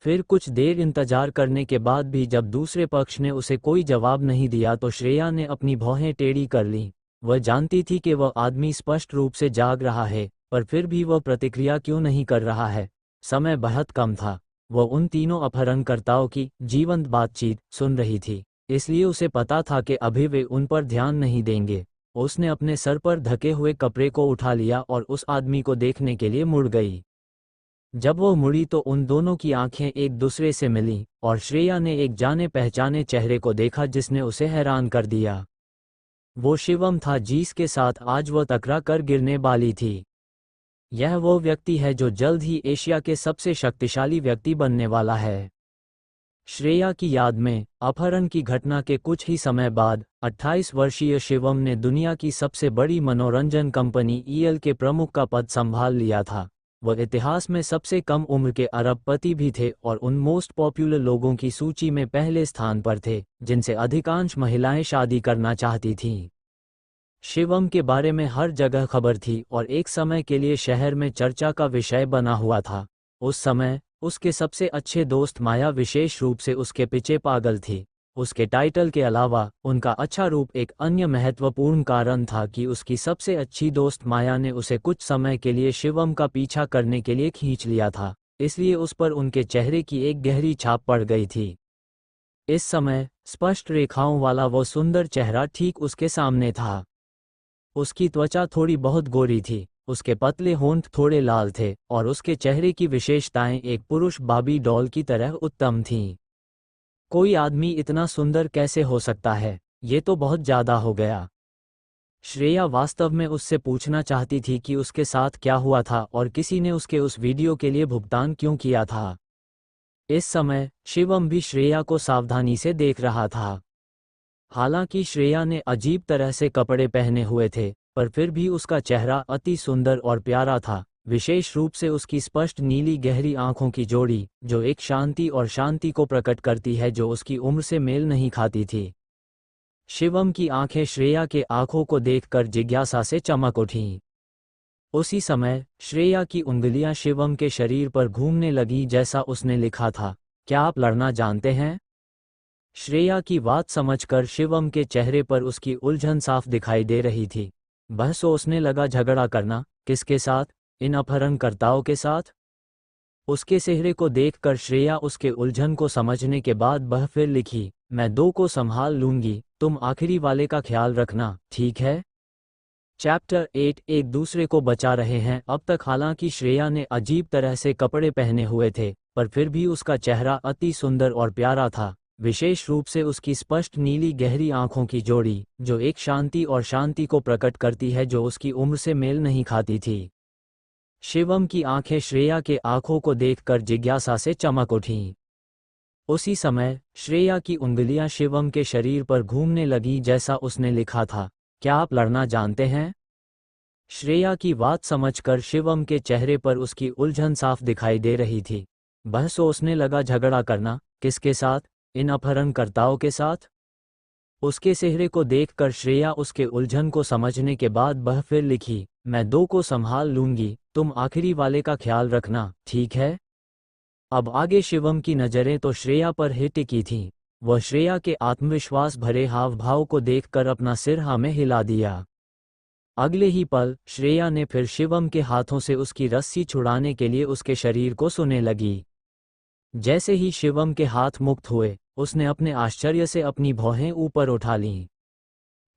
फिर कुछ देर इंतजार करने के बाद भी जब दूसरे पक्ष ने उसे कोई जवाब नहीं दिया तो श्रेया ने अपनी भौहें टेढ़ी कर लीं। वह जानती थी कि वह आदमी स्पष्ट रूप से जाग रहा है, पर फिर भी वह प्रतिक्रिया क्यों नहीं कर रहा है। समय बहुत कम था। वह उन तीनों अपहरणकर्ताओं की जीवंत बातचीत सुन रही थी, इसलिए उसे पता था कि अभी वे उन पर ध्यान नहीं देंगे। उसने अपने सर पर ढके हुए कपड़े को उठा लिया और उस आदमी को देखने के लिए मुड़ गई। जब वो मुड़ी तो उन दोनों की आंखें एक दूसरे से मिलीं और श्रेया ने एक जाने पहचाने चेहरे को देखा जिसने उसे हैरान कर दिया। वो शिवम था जिसके साथ आज वह टकरा कर गिरने वाली थी। यह वो व्यक्ति है जो जल्द ही एशिया के सबसे शक्तिशाली व्यक्ति बनने वाला है। श्रेया की याद में अपहरण की घटना के कुछ ही समय बाद 28 वर्षीय शिवम ने दुनिया की सबसे बड़ी मनोरंजन कंपनी ईएल के प्रमुख का पद संभाल लिया था। वह इतिहास में सबसे कम उम्र के अरबपति भी थे और उन मोस्ट पॉपुलर लोगों की सूची में पहले स्थान पर थे जिनसे अधिकांश महिलाएं शादी करना चाहती थीं। शिवम के बारे में हर जगह खबर थी और एक समय के लिए शहर में चर्चा का विषय बना हुआ था। उस समय उसके सबसे अच्छे दोस्त माया विशेष रूप से उसके पीछे पागल थी। उसके टाइटल के अलावा उनका अच्छा रूप एक अन्य महत्वपूर्ण कारण था कि उसकी सबसे अच्छी दोस्त माया ने उसे कुछ समय के लिए शिवम का पीछा करने के लिए खींच लिया था, इसलिए उस पर उनके चेहरे की एक गहरी छाप पड़ गई थी। इस समय स्पष्ट रेखाओं वाला वो सुंदर चेहरा ठीक उसके सामने था। उसकी त्वचा थोड़ी बहुत गोरी थी, उसके पतले होंठ थोड़े लाल थे और उसके चेहरे की विशेषताएं एक पुरुष बाबी डॉल की तरह उत्तम थीं। कोई आदमी इतना सुंदर कैसे हो सकता है, ये तो बहुत ज्यादा हो गया। श्रेया वास्तव में उससे पूछना चाहती थी कि उसके साथ क्या हुआ था और किसी ने उसके उस वीडियो के लिए भुगतान क्यों किया था। इस समय शिवम भी श्रेया को सावधानी से देख रहा था। हालांकि श्रेया ने अजीब तरह से कपड़े पहने हुए थे, पर फिर भी उसका चेहरा अति सुंदर और प्यारा था, विशेष रूप से उसकी स्पष्ट नीली गहरी आंखों की जोड़ी जो एक शांति और शांति को प्रकट करती है जो उसकी उम्र से मेल नहीं खाती थी। शिवम की आंखें श्रेया के आंखों को देखकर जिज्ञासा से चमक उठीं। उसी समय श्रेया की उंगलियां शिवम के शरीर पर घूमने लगी जैसा उसने लिखा था, क्या आप लड़ना जानते हैं? श्रेया की बात समझकर शिवम के चेहरे पर उसकी उलझन साफ दिखाई दे रही थी। वह सोचने लगा, झगड़ा करना किसके साथ? इन अपहरणकर्ताओं के साथ? उसके चेहरे को देखकर श्रेया उसके उलझन को समझने के बाद वह फिर लिखी, मैं 2 को संभाल लूंगी, तुम आखिरी वाले का ख्याल रखना, ठीक है? चैप्टर 8 एक दूसरे को बचा रहे हैं। अब तक हालांकि श्रेया ने अजीब तरह से कपड़े पहने हुए थे, पर फिर भी उसका चेहरा अति सुंदर और प्यारा था, विशेष रूप से उसकी स्पष्ट नीली गहरी आंखों की जोड़ी जो एक शांति और शांति को प्रकट करती है जो उसकी उम्र से मेल नहीं खाती थी। शिवम की आंखें श्रेया के आंखों को देखकर जिज्ञासा से चमक उठीं। उसी समय श्रेया की उंगलियां शिवम के शरीर पर घूमने लगी जैसा उसने लिखा था, क्या आप लड़ना जानते हैं? श्रेया की बात समझकर शिवम के चेहरे पर उसकी उलझन साफ दिखाई दे रही थी। वह सोचने लगा, झगड़ा करना किसके साथ? इन अपहरणकर्ताओं के साथ? उसके चेहरे को देखकर श्रेया उसके उलझन को समझने के बाद वह फिर लिखी, मैं 2 को संभाल लूंगी, तुम आखिरी वाले का ख्याल रखना, ठीक है? अब आगे शिवम की नज़रें तो श्रेया पर ही टिकी थीं। वह श्रेया के आत्मविश्वास भरे हाव भाव को देखकर अपना सिर हाँ में हिला दिया। अगले ही पल श्रेया ने फिर शिवम के हाथों से उसकी रस्सी छुड़ाने के लिए उसके शरीर को छूने लगी। जैसे ही शिवम के हाथ मुक्त हुए उसने अपने आश्चर्य से अपनी भौहें ऊपर उठा लीं।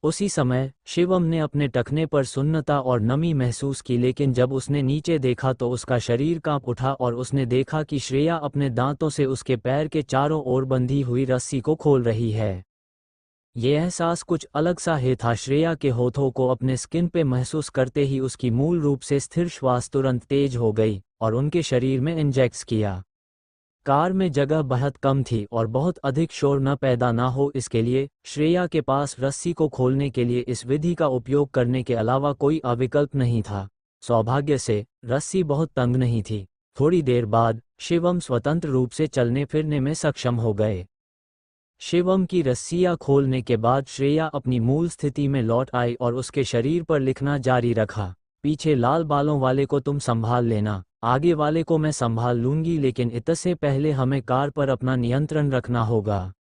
उसी समय शिवम ने अपने टखने पर सुन्नता और नमी महसूस की, लेकिन जब उसने नीचे देखा तो उसका शरीर कांप उठा और उसने देखा कि श्रेया अपने दांतों से उसके पैर के चारों ओर बंधी हुई रस्सी को खोल रही है। ये एहसास कुछ अलग सा ही था। श्रेया के होठों को अपने स्किन पे महसूस करते ही उसकी मूल रूप से स्थिर श्वास तुरंत तेज हो गई और उनके शरीर में इंजेक्ट किया। कार में जगह बहुत कम थी और बहुत अधिक शोर न पैदा ना हो इसके लिए श्रेया के पास रस्सी को खोलने के लिए इस विधि का उपयोग करने के अलावा कोई विकल्प नहीं था। सौभाग्य से रस्सी बहुत तंग नहीं थी। थोड़ी देर बाद शिवम स्वतंत्र रूप से चलने फिरने में सक्षम हो गए। शिवम की रस्सियां खोलने के बाद श्रेया अपनी मूल स्थिति में लौट आई और उसके शरीर पर लिखना जारी रखा, पीछे लाल बालों वाले को तुम संभाल लेना, आगे वाले को मैं संभाल लूंगी, लेकिन इससे पहले हमें कार पर अपना नियंत्रण रखना होगा।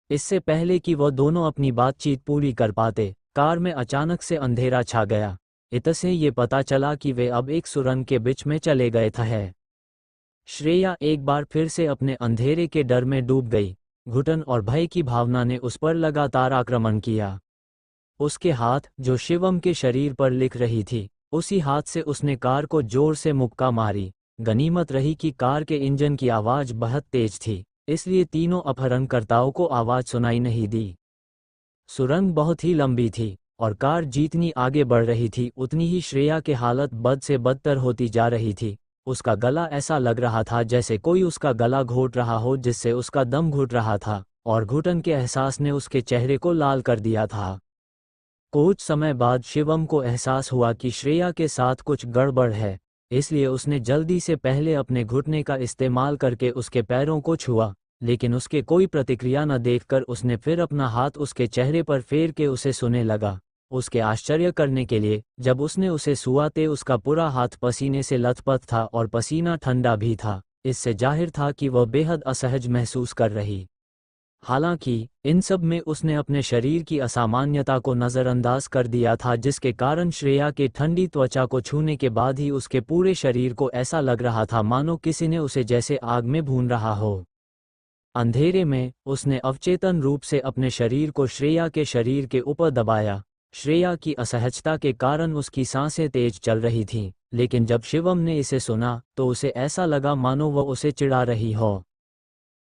इससे पहले कि वह दोनों अपनी बातचीत पूरी कर पाते, कार में अचानक से अंधेरा छा गया। इससे ये पता चला कि वे अब एक सुरंग के बीच में चले गए थे। श्रेया एक बार फिर से अपने अंधेरे के डर में डूब गई। घुटन और भय की भावना ने उस पर लगातार आक्रमण किया। उसके हाथ जो शिवम के शरीर पर लिख रही थी, उसी हाथ से उसने कार को जोर से मुक्का मारी। गनीमत रही कि कार के इंजन की आवाज बहुत तेज थी, इसलिए तीनों अपहरणकर्ताओं को आवाज सुनाई नहीं दी। सुरंग बहुत ही लंबी थी और कार जितनी आगे बढ़ रही थी उतनी ही श्रेया की हालत बद से बदतर होती जा रही थी। उसका गला ऐसा लग रहा था जैसे कोई उसका गला घोट रहा हो, जिससे उसका दम घुट रहा था और घुटन के एहसास ने उसके चेहरे को लाल कर दिया था। कुछ समय बाद शिवम को एहसास हुआ कि श्रेया के साथ कुछ गड़बड़ है, इसलिए उसने जल्दी से पहले अपने घुटने का इस्तेमाल करके उसके पैरों को छुआ, लेकिन उसके कोई प्रतिक्रिया न देखकर उसने फिर अपना हाथ उसके चेहरे पर फेर के उसे सुने लगा। उसके आश्चर्य करने के लिए जब उसने उसे छुआते उसका पूरा हाथ पसीने से लथपथ था और पसीना ठंडा भी था। इससे जाहिर था कि वह बेहद असहज महसूस कर रही। हालांकि इन सब में उसने अपने शरीर की असामान्यता को नज़रअंदाज कर दिया था, जिसके कारण श्रेया के ठंडी त्वचा को छूने के बाद ही उसके पूरे शरीर को ऐसा लग रहा था मानो किसी ने उसे जैसे आग में भून रहा हो। अंधेरे में उसने अवचेतन रूप से अपने शरीर को श्रेया के शरीर के ऊपर दबाया। श्रेया की असहजता के कारण उसकी सांसें तेज चल रही थीं, लेकिन जब शिवम ने इसे सुना तो उसे ऐसा लगा मानो वह उसे चिढ़ा रही हो।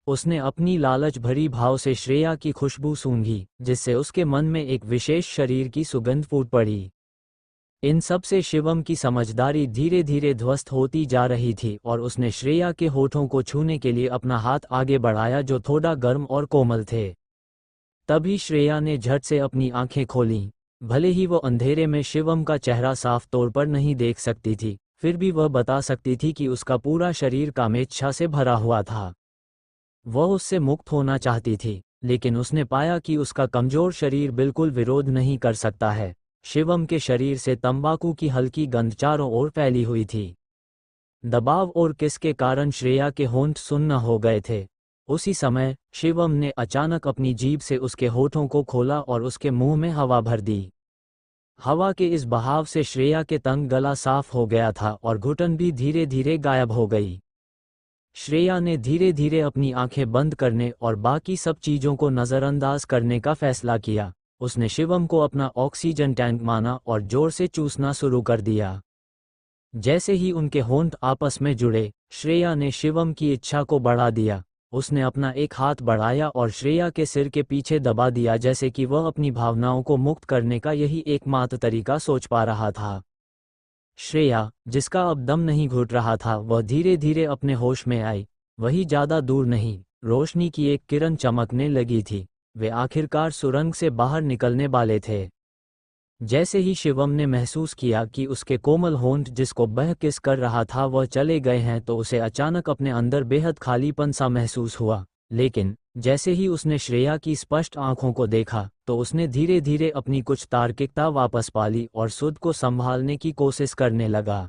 उसने अपनी लालच भरी भाव से श्रेया की खुशबू सूंघी, जिससे उसके मन में एक विशेष शरीर की सुगंध फूट पड़ी। इन सब से शिवम की समझदारी धीरे धीरे ध्वस्त होती जा रही थी और उसने श्रेया के होठों को छूने के लिए अपना हाथ आगे बढ़ाया जो थोड़ा गर्म और कोमल थे। तभी श्रेया ने झट से अपनी आंखें खोलीं। भले ही वो अंधेरे में शिवम का चेहरा साफ तौर पर नहीं देख सकती थी, फिर भी वह बता सकती थी कि उसका पूरा शरीर कामेच्छा से भरा हुआ था। वह उससे मुक्त होना चाहती थी, लेकिन उसने पाया कि उसका कमजोर शरीर बिल्कुल विरोध नहीं कर सकता है। शिवम के शरीर से तंबाकू की हल्की गंध चारों ओर फैली हुई थी। दबाव और किस के कारण श्रेया के होंठ सुन्न हो गए थे। उसी समय शिवम ने अचानक अपनी जीभ से उसके होठों को खोला और उसके मुंह में हवा भर दी। हवा के इस बहाव से श्रेया के तंग गला साफ हो गया था और घुटन भी धीरे धीरे गायब हो गई। श्रेया ने धीरे धीरे अपनी आंखें बंद करने और बाकी सब चीजों को नज़रअंदाज करने का फैसला किया। उसने शिवम को अपना ऑक्सीजन टैंक माना और जोर से चूसना शुरू कर दिया। जैसे ही उनके होंठ आपस में जुड़े, श्रेया ने शिवम की इच्छा को बढ़ा दिया। उसने अपना एक हाथ बढ़ाया और श्रेया के सिर के पीछे दबा दिया, जैसे कि वह अपनी भावनाओं को मुक्त करने का यही एकमात्र तरीका सोच पा रहा था। श्रेया, जिसका अब दम नहीं घुट रहा था, वह धीरे धीरे अपने होश में आई। वही ज्यादा दूर नहीं, रोशनी की एक किरण चमकने लगी थी। वे आखिरकार सुरंग से बाहर निकलने वाले थे। जैसे ही शिवम ने महसूस किया कि उसके कोमल होंठ जिसको बह किस कर रहा था वह चले गए हैं, तो उसे अचानक अपने अंदर बेहद खालीपन सा महसूस हुआ। लेकिन जैसे ही उसने श्रेया की स्पष्ट आंखों को देखा तो उसने धीरे धीरे अपनी कुछ तार्किकता वापस पा ली और सुध को संभालने की कोशिश करने लगा।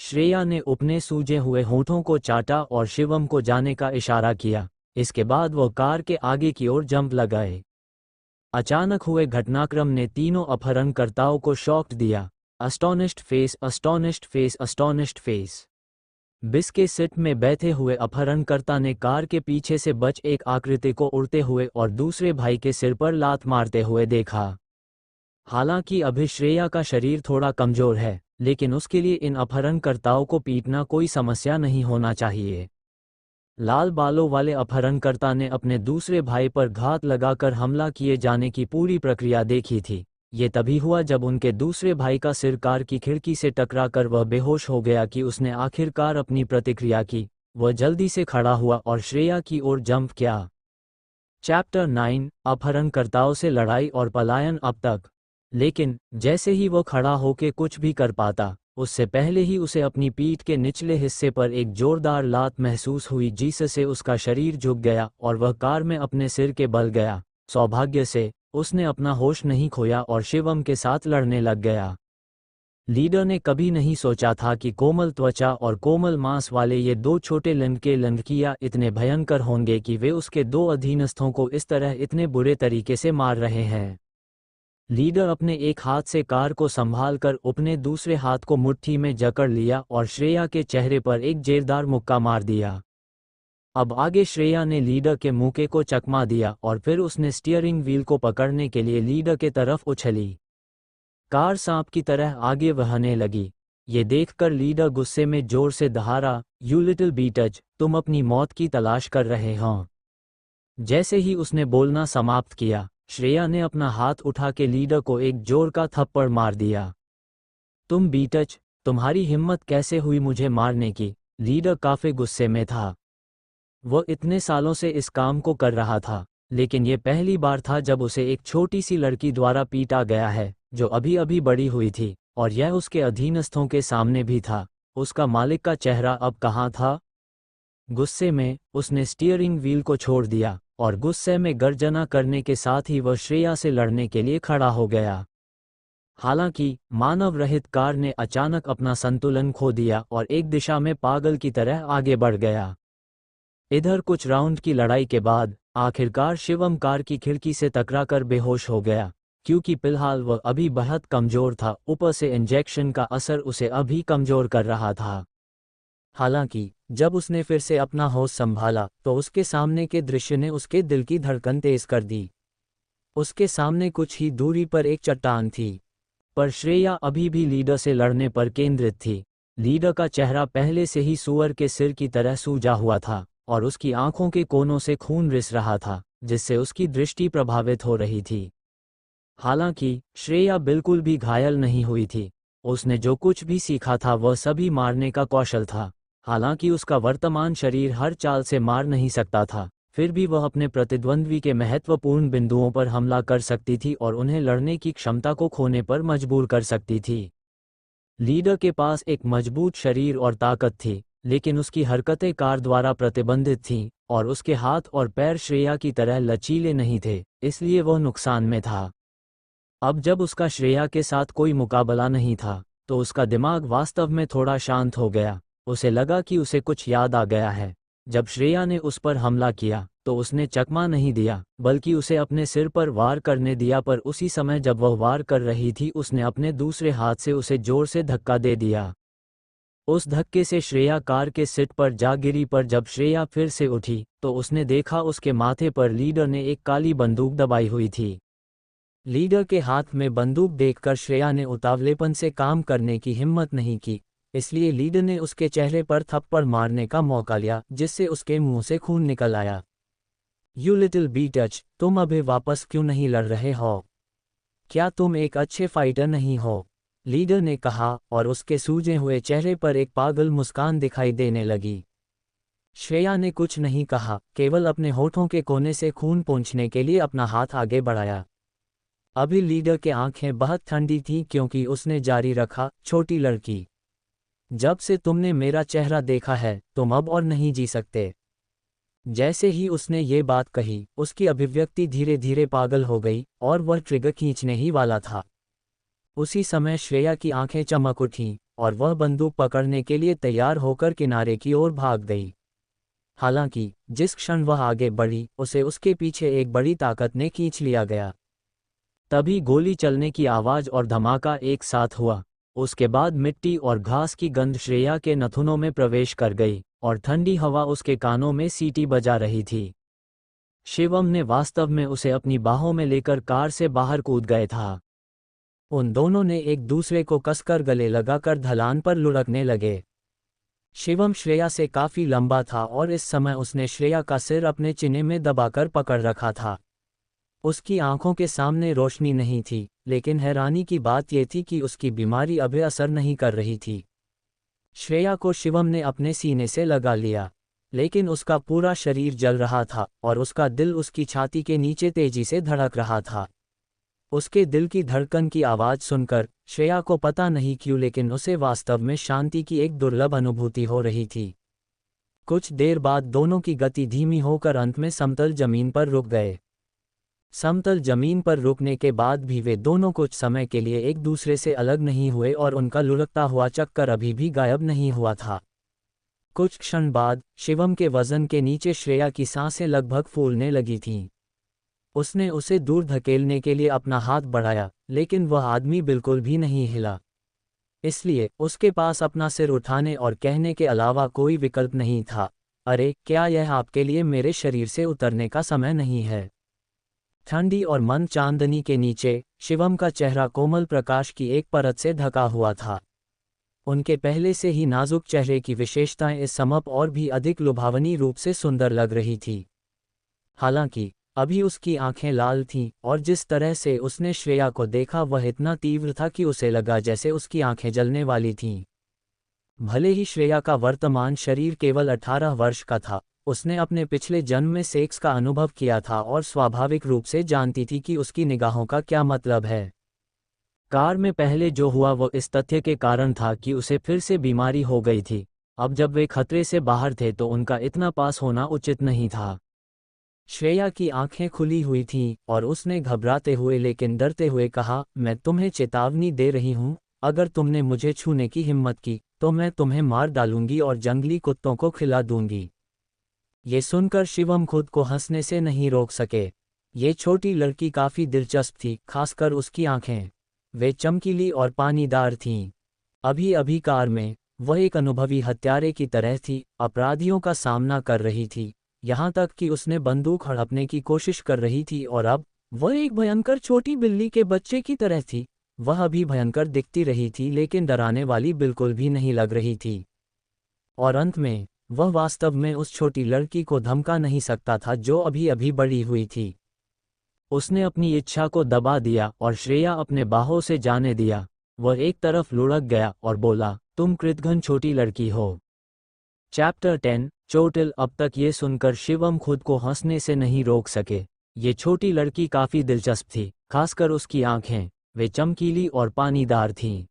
श्रेया ने अपने सूजे हुए होठों को चाटा और शिवम को जाने का इशारा किया। इसके बाद वह कार के आगे की ओर जंप लगाए। अचानक हुए घटनाक्रम ने तीनों अपहरणकर्ताओं को शॉक दिया। अस्टोनिश्ड face, astonished face, astonished face. बस के सीट में बैठे हुए अपहरणकर्ता ने कार के पीछे से बच एक आकृति को उड़ते हुए और दूसरे भाई के सिर पर लात मारते हुए देखा। हालांकि अभी श्रेया का शरीर थोड़ा कमजोर है, लेकिन उसके लिए इन अपहरणकर्ताओं को पीटना कोई समस्या नहीं होना चाहिए। लाल बालों वाले अपहरणकर्ता ने अपने दूसरे भाई पर घात लगाकर हमला किए जाने की पूरी प्रक्रिया देखी थी। ये तभी हुआ जब उनके दूसरे भाई का सिर कार की खिड़की से टकराकर वह बेहोश हो गया कि उसने आखिरकार अपनी प्रतिक्रिया की। वह जल्दी से खड़ा हुआ और श्रेया की ओर जंप किया। चैप्टर 9 अपहरणकर्ताओं से लड़ाई और पलायन। अब तक लेकिन जैसे ही वह खड़ा होकर कुछ भी कर पाता, उससे पहले ही उसे अपनी पीठ के निचले हिस्से पर एक जोरदार लात महसूस हुई जिससे उसका शरीर झुक गया और वह कार में अपने सिर के बल गया। सौभाग्य से उसने अपना होश नहीं खोया और शिवम के साथ लड़ने लग गया। लीडर ने कभी नहीं सोचा था कि कोमल त्वचा और कोमल मांस वाले ये दो छोटे लड़कियां इतने भयंकर होंगे कि वे उसके दो अधीनस्थों को इस तरह इतने बुरे तरीके से मार रहे हैं। लीडर अपने एक हाथ से कार को संभालकर अपने दूसरे हाथ को मुट्ठी में जकड़ लिया और श्रेया के चेहरे पर एक जोरदार मुक्का मार दिया। अब आगे श्रेया ने लीडर के मुक्के को चकमा दिया और फिर उसने स्टीयरिंग व्हील को पकड़ने के लिए लीडर के तरफ उछली। कार सांप की तरह आगे बहने लगी। ये देखकर लीडर गुस्से में जोर से दहाड़ा, "यू लिटिल बीटच, तुम अपनी मौत की तलाश कर रहे हो।" जैसे ही उसने बोलना समाप्त किया, श्रेया ने अपना हाथ उठा के लीडर को एक जोर का थप्पड़ मार दिया। "तुम बीटच, तुम्हारी हिम्मत कैसे हुई मुझे मारने की?" लीडर काफी गुस्से में था। वह इतने सालों से इस काम को कर रहा था, लेकिन ये पहली बार था जब उसे एक छोटी सी लड़की द्वारा पीटा गया है, जो अभी अभी बड़ी हुई थी, और यह उसके अधीनस्थों के सामने भी था। उसका मालिक का चेहरा अब कहाँ था? गुस्से में उसने स्टीयरिंग व्हील को छोड़ दिया और गुस्से में गर्जना करने के साथ ही वह श्रेया से लड़ने के लिए खड़ा हो गया। हालांकि मानव रहित कार ने अचानक अपना संतुलन खो दिया और एक दिशा में पागल की तरह आगे बढ़ गया। इधर कुछ राउंड की लड़ाई के बाद आखिरकार शिवम कार की खिड़की से टकराकर बेहोश हो गया, क्योंकि फिलहाल वह अभी बहुत कमजोर था। ऊपर से इंजेक्शन का असर उसे अभी कमजोर कर रहा था। हालांकि जब उसने फिर से अपना होश संभाला तो उसके सामने के दृश्य ने उसके दिल की धड़कन तेज कर दी। उसके सामने कुछ ही दूरी पर एक चट्टान थी, पर श्रेया अभी भी लीडर से लड़ने पर केंद्रित थी। लीडर का चेहरा पहले से ही सूअर के सिर की तरह सूजा हुआ था और उसकी आंखों के कोनों से खून रिस रहा था, जिससे उसकी दृष्टि प्रभावित हो रही थी। हालांकि श्रेया बिल्कुल भी घायल नहीं हुई थी। उसने जो कुछ भी सीखा था वह सभी मारने का कौशल था। हालांकि उसका वर्तमान शरीर हर चाल से मार नहीं सकता था, फिर भी वह अपने प्रतिद्वंद्वी के महत्वपूर्ण बिंदुओं पर हमला कर सकती थी और उन्हें लड़ने की क्षमता को खोने पर मजबूर कर सकती थी। लीडर के पास एक मजबूत शरीर और ताकत थी, लेकिन उसकी हरकतें कार द्वारा प्रतिबंधित थीं और उसके हाथ और पैर श्रेया की तरह लचीले नहीं थे, इसलिए वह नुकसान में था। अब जब उसका श्रेया के साथ कोई मुकाबला नहीं था, तो उसका दिमाग वास्तव में थोड़ा शांत हो गया। उसे लगा कि उसे कुछ याद आ गया है। जब श्रेया ने उस पर हमला किया तो उसने चकमा नहीं दिया, बल्कि उसे अपने सिर पर वार करने दिया। पर उसी समय जब वह वार कर रही थी, उसने अपने दूसरे हाथ से उसे जोर से धक्का दे दिया। उस धक्के से श्रेया कार के सीट पर जा गिरी। पर जब श्रेया फिर से उठी तो उसने देखा उसके माथे पर लीडर ने एक काली बंदूक दबाई हुई थी। लीडर के हाथ में बंदूक देखकर श्रेया ने उतावलेपन से काम करने की हिम्मत नहीं की, इसलिए लीडर ने उसके चेहरे पर थप्पड़ मारने का मौका लिया, जिससे उसके मुंह से खून निकल आया। "यू लिटिल बीटच, तुम अभी वापस क्यों नहीं लड़ रहे हो? क्या तुम एक अच्छे फाइटर नहीं हो?" लीडर ने कहा और उसके सूजे हुए चेहरे पर एक पागल मुस्कान दिखाई देने लगी। श्रेया ने कुछ नहीं कहा, केवल अपने होठों के कोने से खून पोंछने के लिए अपना हाथ आगे बढ़ाया। अभी लीडर के आंखें बहुत ठंडी थीं क्योंकि उसने जारी रखा, "छोटी लड़की, जब से तुमने मेरा चेहरा देखा है तुम अब और नहीं जी सकते।" जैसे ही उसने ये बात कही, उसकी अभिव्यक्ति धीरे धीरे पागल हो गई और वह ट्रिगर खींचने ही वाला था। उसी समय श्रेया की आंखें चमक उठीं और वह बंदूक पकड़ने के लिए तैयार होकर किनारे की ओर भाग गई। हालांकि जिस क्षण वह आगे बढ़ी, उसे उसके पीछे एक बड़ी ताकत ने खींच लिया गया। तभी गोली चलने की आवाज और धमाका एक साथ हुआ। उसके बाद मिट्टी और घास की गंध श्रेया के नथुनों में प्रवेश कर गई और ठंडी हवा उसके कानों में सीटी बजा रही थी। शिवम ने वास्तव में उसे अपनी बाहों में लेकर कार से बाहर कूद गए था। उन दोनों ने एक दूसरे को कसकर गले लगाकर ढलान पर लुढ़कने लगे। शिवम श्रेया से काफी लंबा था और इस समय उसने श्रेया का सिर अपने चिन्हे में दबाकर पकड़ रखा था। उसकी आंखों के सामने रोशनी नहीं थी, लेकिन हैरानी की बात यह थी कि उसकी बीमारी अभी असर नहीं कर रही थी। श्रेया को शिवम ने अपने सीने से लगा लिया, लेकिन उसका पूरा शरीर जल रहा था और उसका दिल उसकी छाती के नीचे तेजी से धड़क रहा था। उसके दिल की धड़कन की आवाज़ सुनकर श्रेया को पता नहीं क्यों, लेकिन उसे वास्तव में शांति की एक दुर्लभ अनुभूति हो रही थी। कुछ देर बाद दोनों की गति धीमी होकर अंत में समतल जमीन पर रुक गए। समतल जमीन पर रुकने के बाद भी वे दोनों कुछ समय के लिए एक दूसरे से अलग नहीं हुए और उनका लुढ़कता हुआ चक्कर अभी भी गायब नहीं हुआ था। कुछ क्षण बाद शिवम के वजन के नीचे श्रेया की सांसें लगभग फूलने लगी थीं। उसने उसे दूर धकेलने के लिए अपना हाथ बढ़ाया, लेकिन वह आदमी बिल्कुल भी नहीं हिला। इसलिए उसके पास अपना सिर उठाने और कहने के अलावा कोई विकल्प नहीं था, अरे क्या यह आपके लिए मेरे शरीर से उतरने का समय नहीं है? ठंडी और मंद चांदनी के नीचे शिवम का चेहरा कोमल प्रकाश की एक परत से ढका हुआ था। उनके पहले से ही नाजुक चेहरे की विशेषताएं इस समय और भी अधिक लुभावनी रूप से सुंदर लग रही थी। हालांकि अभी उसकी आंखें लाल थीं और जिस तरह से उसने श्रेया को देखा वह इतना तीव्र था कि उसे लगा जैसे उसकी आंखें जलने वाली थीं। भले ही श्रेया का वर्तमान शरीर केवल 18 वर्ष का था, उसने अपने पिछले जन्म में सेक्स का अनुभव किया था और स्वाभाविक रूप से जानती थी कि उसकी निगाहों का क्या मतलब है। कार में पहले जो हुआ वो इस तथ्य के कारण था कि उसे फिर से बीमारी हो गई थी। अब जब वे खतरे से बाहर थे तो उनका इतना पास होना उचित नहीं था। श्रेया की आंखें खुली हुई थीं और उसने घबराते हुए लेकिन डरते हुए कहा, मैं तुम्हें चेतावनी दे रही हूँ, अगर तुमने मुझे छूने की हिम्मत की तो मैं तुम्हें मार डालूंगी और जंगली कुत्तों को खिला दूंगी। ये सुनकर शिवम खुद को हंसने से नहीं रोक सके। ये छोटी लड़की काफी दिलचस्प थी, खासकर उसकी आंखें। वे चमकीली और पानीदार थीं। अभी अभी कार में वह एक अनुभवी हत्यारे की तरह थी, अपराधियों का सामना कर रही थी, यहाँ तक कि उसने बंदूक हड़पने की कोशिश कर रही थी और अब वह एक भयंकर छोटी बिल्ली के बच्चे की तरह थी। वह अभी भयंकर दिखती रही थी लेकिन डराने वाली बिल्कुल भी नहीं लग रही थी। और अंत में वह वास्तव में उस छोटी लड़की को धमका नहीं सकता था जो अभी अभी बड़ी हुई थी। उसने अपनी इच्छा को दबा दिया और श्रेया अपने बाहों से जाने दिया। वह एक तरफ लुढ़क गया और बोला, तुम कृतघ्न छोटी लड़की हो। चैप्टर 10 चोटिल। अब तक ये सुनकर शिवम खुद को हंसने से नहीं रोक सके। ये छोटी लड़की काफी दिलचस्प थी, खासकर उसकी आंखें, वे चमकीली और पानीदार थीं।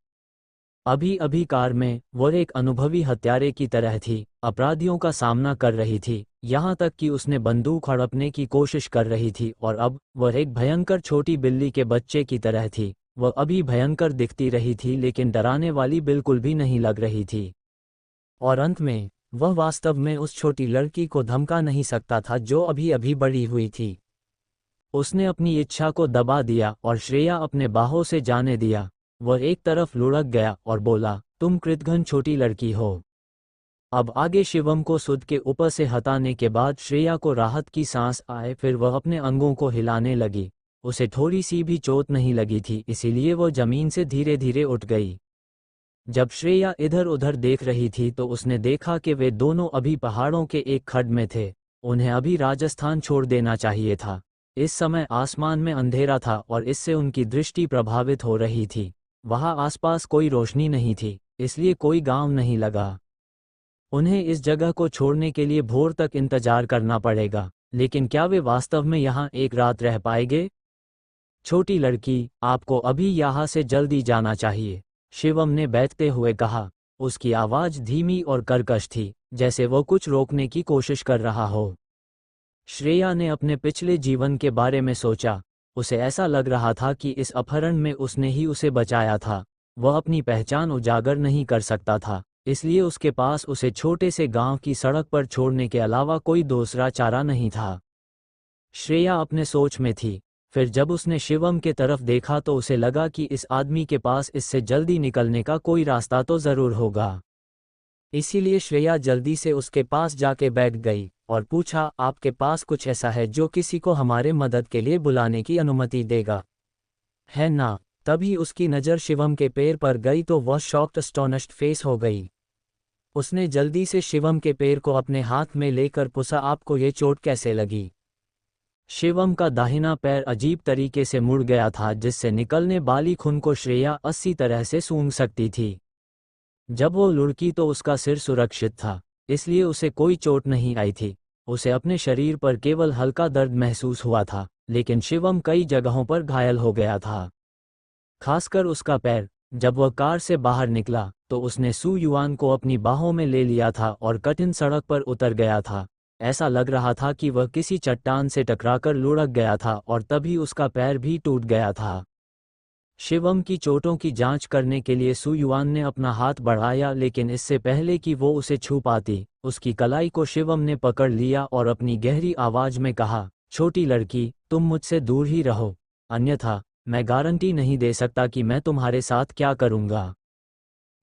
अभी अभी कार में वह एक अनुभवी हत्यारे की तरह थी, अपराधियों का सामना कर रही थी, यहाँ तक कि उसने बंदूक हड़पने की कोशिश कर रही थी और अब वह एक भयंकर छोटी बिल्ली के बच्चे की तरह थी। वह अभी भयंकर दिखती रही थी लेकिन डराने वाली बिल्कुल भी नहीं लग रही थी। और अंत में वह वास्तव में उस छोटी लड़की को धमका नहीं सकता था जो अभी अभी बड़ी हुई थी। उसने अपनी इच्छा को दबा दिया और श्रेया अपने बाहों से जाने दिया। वह एक तरफ लुढ़क गया और बोला, तुम कृतघ्न छोटी लड़की हो। अब आगे शिवम को सुध के ऊपर से हटाने के बाद श्रेया को राहत की सांस आए, फिर वह अपने अंगों को हिलाने लगी। उसे थोड़ी सी भी चोट नहीं लगी थी, इसीलिए वह जमीन से धीरे धीरे उठ गई। जब श्रेया इधर उधर देख रही थी तो उसने देखा कि वे दोनों अभी पहाड़ों के एक खड्ड में थे। उन्हें अभी राजस्थान छोड़ देना चाहिए था। इस समय आसमान में अंधेरा था और इससे उनकी दृष्टि प्रभावित हो रही थी। वहां आसपास कोई रोशनी नहीं थी, इसलिए कोई गांव नहीं लगा। उन्हें इस जगह को छोड़ने के लिए भोर तक इंतजार करना पड़ेगा, लेकिन क्या वे वास्तव में यहाँ एक रात रह पाएंगे? छोटी लड़की, आपको अभी यहाँ से जल्दी जाना चाहिए, शिवम ने बैठते हुए कहा। उसकी आवाज़ धीमी और कर्कश थी, जैसे वो कुछ रोकने की कोशिश कर रहा हो। श्रेया ने अपने पिछले जीवन के बारे में सोचा। उसे ऐसा लग रहा था कि इस अपहरण में उसने ही उसे बचाया था। वह अपनी पहचान उजागर नहीं कर सकता था, इसलिए उसके पास उसे छोटे से गांव की सड़क पर छोड़ने के अलावा कोई दूसरा चारा नहीं था। श्रेया अपने सोच में थी। फिर जब उसने शिवम के तरफ देखा तो उसे लगा कि इस आदमी के पास इससे जल्दी निकलने का कोई रास्ता तो ज़रूर होगा। इसीलिए श्रेया जल्दी से उसके पास जाके बैठ गई और पूछा, आपके पास कुछ ऐसा है जो किसी को हमारे मदद के लिए बुलाने की अनुमति देगा, है ना? तभी उसकी नज़र शिवम के पैर पर गई तो वह शॉक्ड एस्टोनिश्ड फेस हो गई। उसने जल्दी से शिवम के पैर को अपने हाथ में लेकर पूछा, आपको ये चोट कैसे लगी? शिवम का दाहिना पैर अजीब तरीके से मुड़ गया था जिससे निकलने वाली खून को श्रेया 80 तरह से सूंघ सकती थी। जब वो लुढ़की तो उसका सिर सुरक्षित था, इसलिए उसे कोई चोट नहीं आई थी। उसे अपने शरीर पर केवल हल्का दर्द महसूस हुआ था, लेकिन शिवम कई जगहों पर घायल हो गया था, खासकर उसका पैर। जब वह कार से बाहर निकला तो उसने सू युआन को अपनी बाहों में ले लिया था और कठिन सड़क पर उतर गया था। ऐसा लग रहा था कि वह किसी चट्टान से टकराकर लुढ़क गया था और तभी उसका पैर भी टूट गया था। शिवम की चोटों की जांच करने के लिए सू युआन ने अपना हाथ बढ़ाया, लेकिन इससे पहले कि वो उसे छू पाती, उसकी कलाई को शिवम ने पकड़ लिया और अपनी गहरी आवाज में कहा, छोटी लड़की, तुम मुझसे दूर ही रहो, अन्यथा मैं गारंटी नहीं दे सकता कि मैं तुम्हारे साथ क्या करूंगा।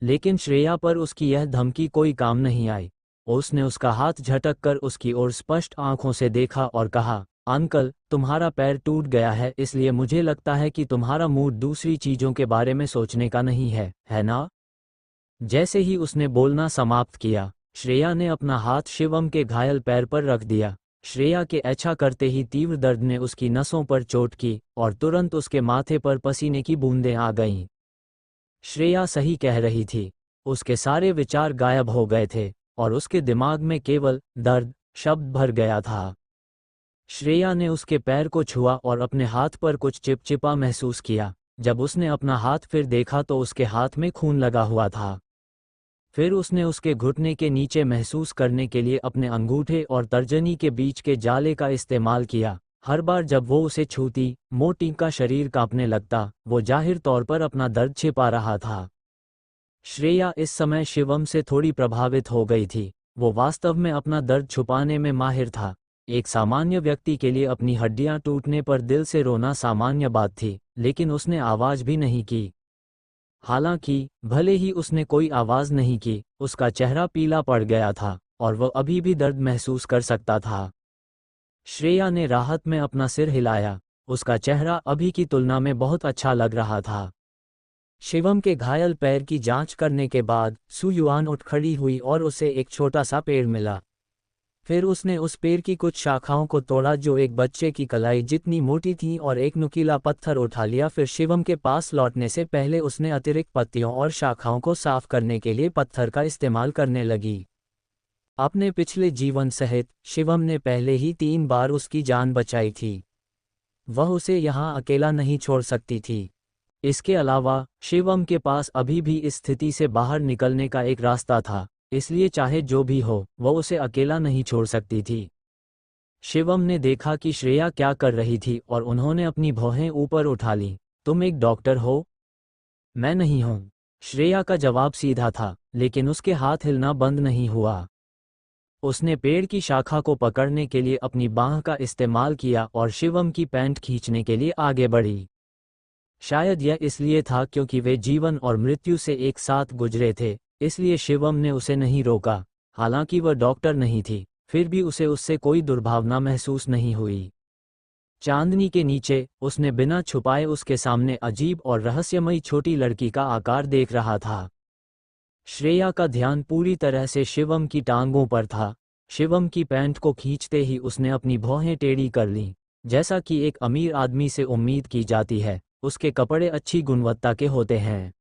लेकिन श्रेया पर उसकी यह धमकी कोई काम नहीं आई। उसने उसका हाथ झटक कर उसकी ओर स्पष्ट आंखों से देखा और कहा, अंकल, तुम्हारा पैर टूट गया है, इसलिए मुझे लगता है कि तुम्हारा मूड दूसरी चीजों के बारे में सोचने का नहीं है ना? जैसे ही उसने बोलना समाप्त किया, श्रेया ने अपना हाथ शिवम के घायल पैर पर रख दिया। श्रेया के ऐसा करते ही तीव्र दर्द ने उसकी नसों पर चोट की और तुरंत उसके माथे पर पसीने की बूंदें आ गईं। श्रेया सही कह रही थी, उसके सारे विचार गायब हो गए थे और उसके दिमाग में केवल दर्द शब्द भर गया था। श्रेया ने उसके पैर को छुआ और अपने हाथ पर कुछ चिपचिपा महसूस किया। जब उसने अपना हाथ फिर देखा तो उसके हाथ में खून लगा हुआ था। फिर उसने उसके घुटने के नीचे महसूस करने के लिए अपने अंगूठे और तर्जनी के बीच के जाले का इस्तेमाल किया। हर बार जब वो उसे छूती, मोटी का शरीर कांपने लगता। वो जाहिर तौर पर अपना दर्द छिपा रहा था। श्रेया इस समय शिवम से थोड़ी प्रभावित हो गई थी। वो वास्तव में अपना दर्द छुपाने में माहिर था। एक सामान्य व्यक्ति के लिए अपनी हड्डियां टूटने पर दिल से रोना सामान्य बात थी, लेकिन उसने आवाज भी नहीं की। हालांकि भले ही उसने कोई आवाज नहीं की, उसका चेहरा पीला पड़ गया था और वह अभी भी दर्द महसूस कर सकता था। श्रेया ने राहत में अपना सिर हिलाया। उसका चेहरा अभी की तुलना में बहुत अच्छा लग रहा था। शिवम के घायल पैर की जांच करने के बाद सू युआन उठ खड़ी हुई और उसे एक छोटा सा पेड़ मिला। फिर उसने उस पेड़ की कुछ शाखाओं को तोड़ा जो एक बच्चे की कलाई जितनी मोटी थी और एक नुकीला पत्थर उठा लिया। फिर शिवम के पास लौटने से पहले उसने अतिरिक्त पत्तियों और शाखाओं को साफ करने के लिए पत्थर का इस्तेमाल करने लगी। अपने पिछले जीवन सहित शिवम ने पहले ही 3 बार उसकी जान बचाई थी। वह उसे यहाँ अकेला नहीं छोड़ सकती थी। इसके अलावा शिवम के पास अभी भी इस स्थिति से बाहर निकलने का एक रास्ता था, इसलिए चाहे जो भी हो वह उसे अकेला नहीं छोड़ सकती थी। शिवम ने देखा कि श्रेया क्या कर रही थी और उन्होंने अपनी भौहें ऊपर उठा लीं। तुम एक डॉक्टर हो? मैं नहीं हूं। श्रेया का जवाब सीधा था, लेकिन उसके हाथ हिलना बंद नहीं हुआ। उसने पेड़ की शाखा को पकड़ने के लिए अपनी बांह का इस्तेमाल किया और शिवम की पैंट खींचने के लिए आगे बढ़ी। शायद यह इसलिए था क्योंकि वे जीवन और मृत्यु से एक साथ गुजरे थे, इसलिए शिवम ने उसे नहीं रोका। हालांकि वह डॉक्टर नहीं थी, फिर भी उसे उससे कोई दुर्भावना महसूस नहीं हुई। चांदनी के नीचे उसने बिना छुपाए उसके सामने अजीब और रहस्यमयी छोटी लड़की का आकार देख रहा था। श्रेया का ध्यान पूरी तरह से शिवम की टांगों पर था। शिवम की पैंट को खींचते ही उसने अपनी भौहें टेढ़ी कर लीं। जैसा कि एक अमीर आदमी से उम्मीद की जाती है, उसके कपड़े अच्छी गुणवत्ता के होते हैं।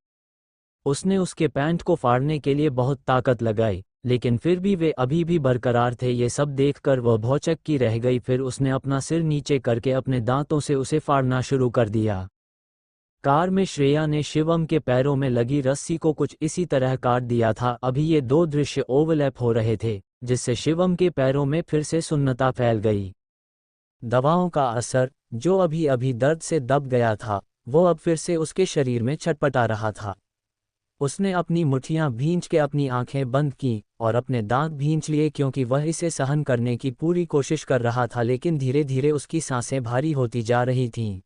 उसने उसके पैंट को फाड़ने के लिए बहुत ताकत लगाई, लेकिन फिर भी वे अभी भी बरकरार थे। ये सब देखकर वह भौचक की रह गई। फिर उसने अपना सिर नीचे करके अपने दांतों से उसे फाड़ना शुरू कर दिया। कार में श्रेया ने शिवम के पैरों में लगी रस्सी को कुछ इसी तरह काट दिया था। अभी ये 2 दृश्य ओवरलैप हो रहे थे, जिससे शिवम के पैरों में फिर से सुन्नता फैल गई। दवाओं का असर, जो अभी अभी दर्द से दब गया था, वो अब फिर से उसके शरीर में छटपटा रहा था। उसने अपनी मुट्ठियां भींच के अपनी आंखें बंद की और अपने दांत भींच लिए क्योंकि वह इसे सहन करने की पूरी कोशिश कर रहा था, लेकिन धीरे धीरे उसकी सांसें भारी होती जा रही थीं।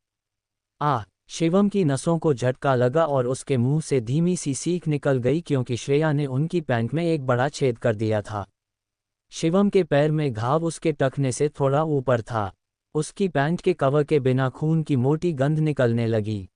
शिवम की नसों को झटका लगा और उसके मुंह से धीमी सी सीख निकल गई क्योंकि श्रेया ने उनकी पैंट में एक बड़ा छेद कर दिया था। शिवम के पैर में घाव उसके टखने से थोड़ा ऊपर था। उसकी पैंट के कवर के बिना खून की मोटी गंध निकलने लगी।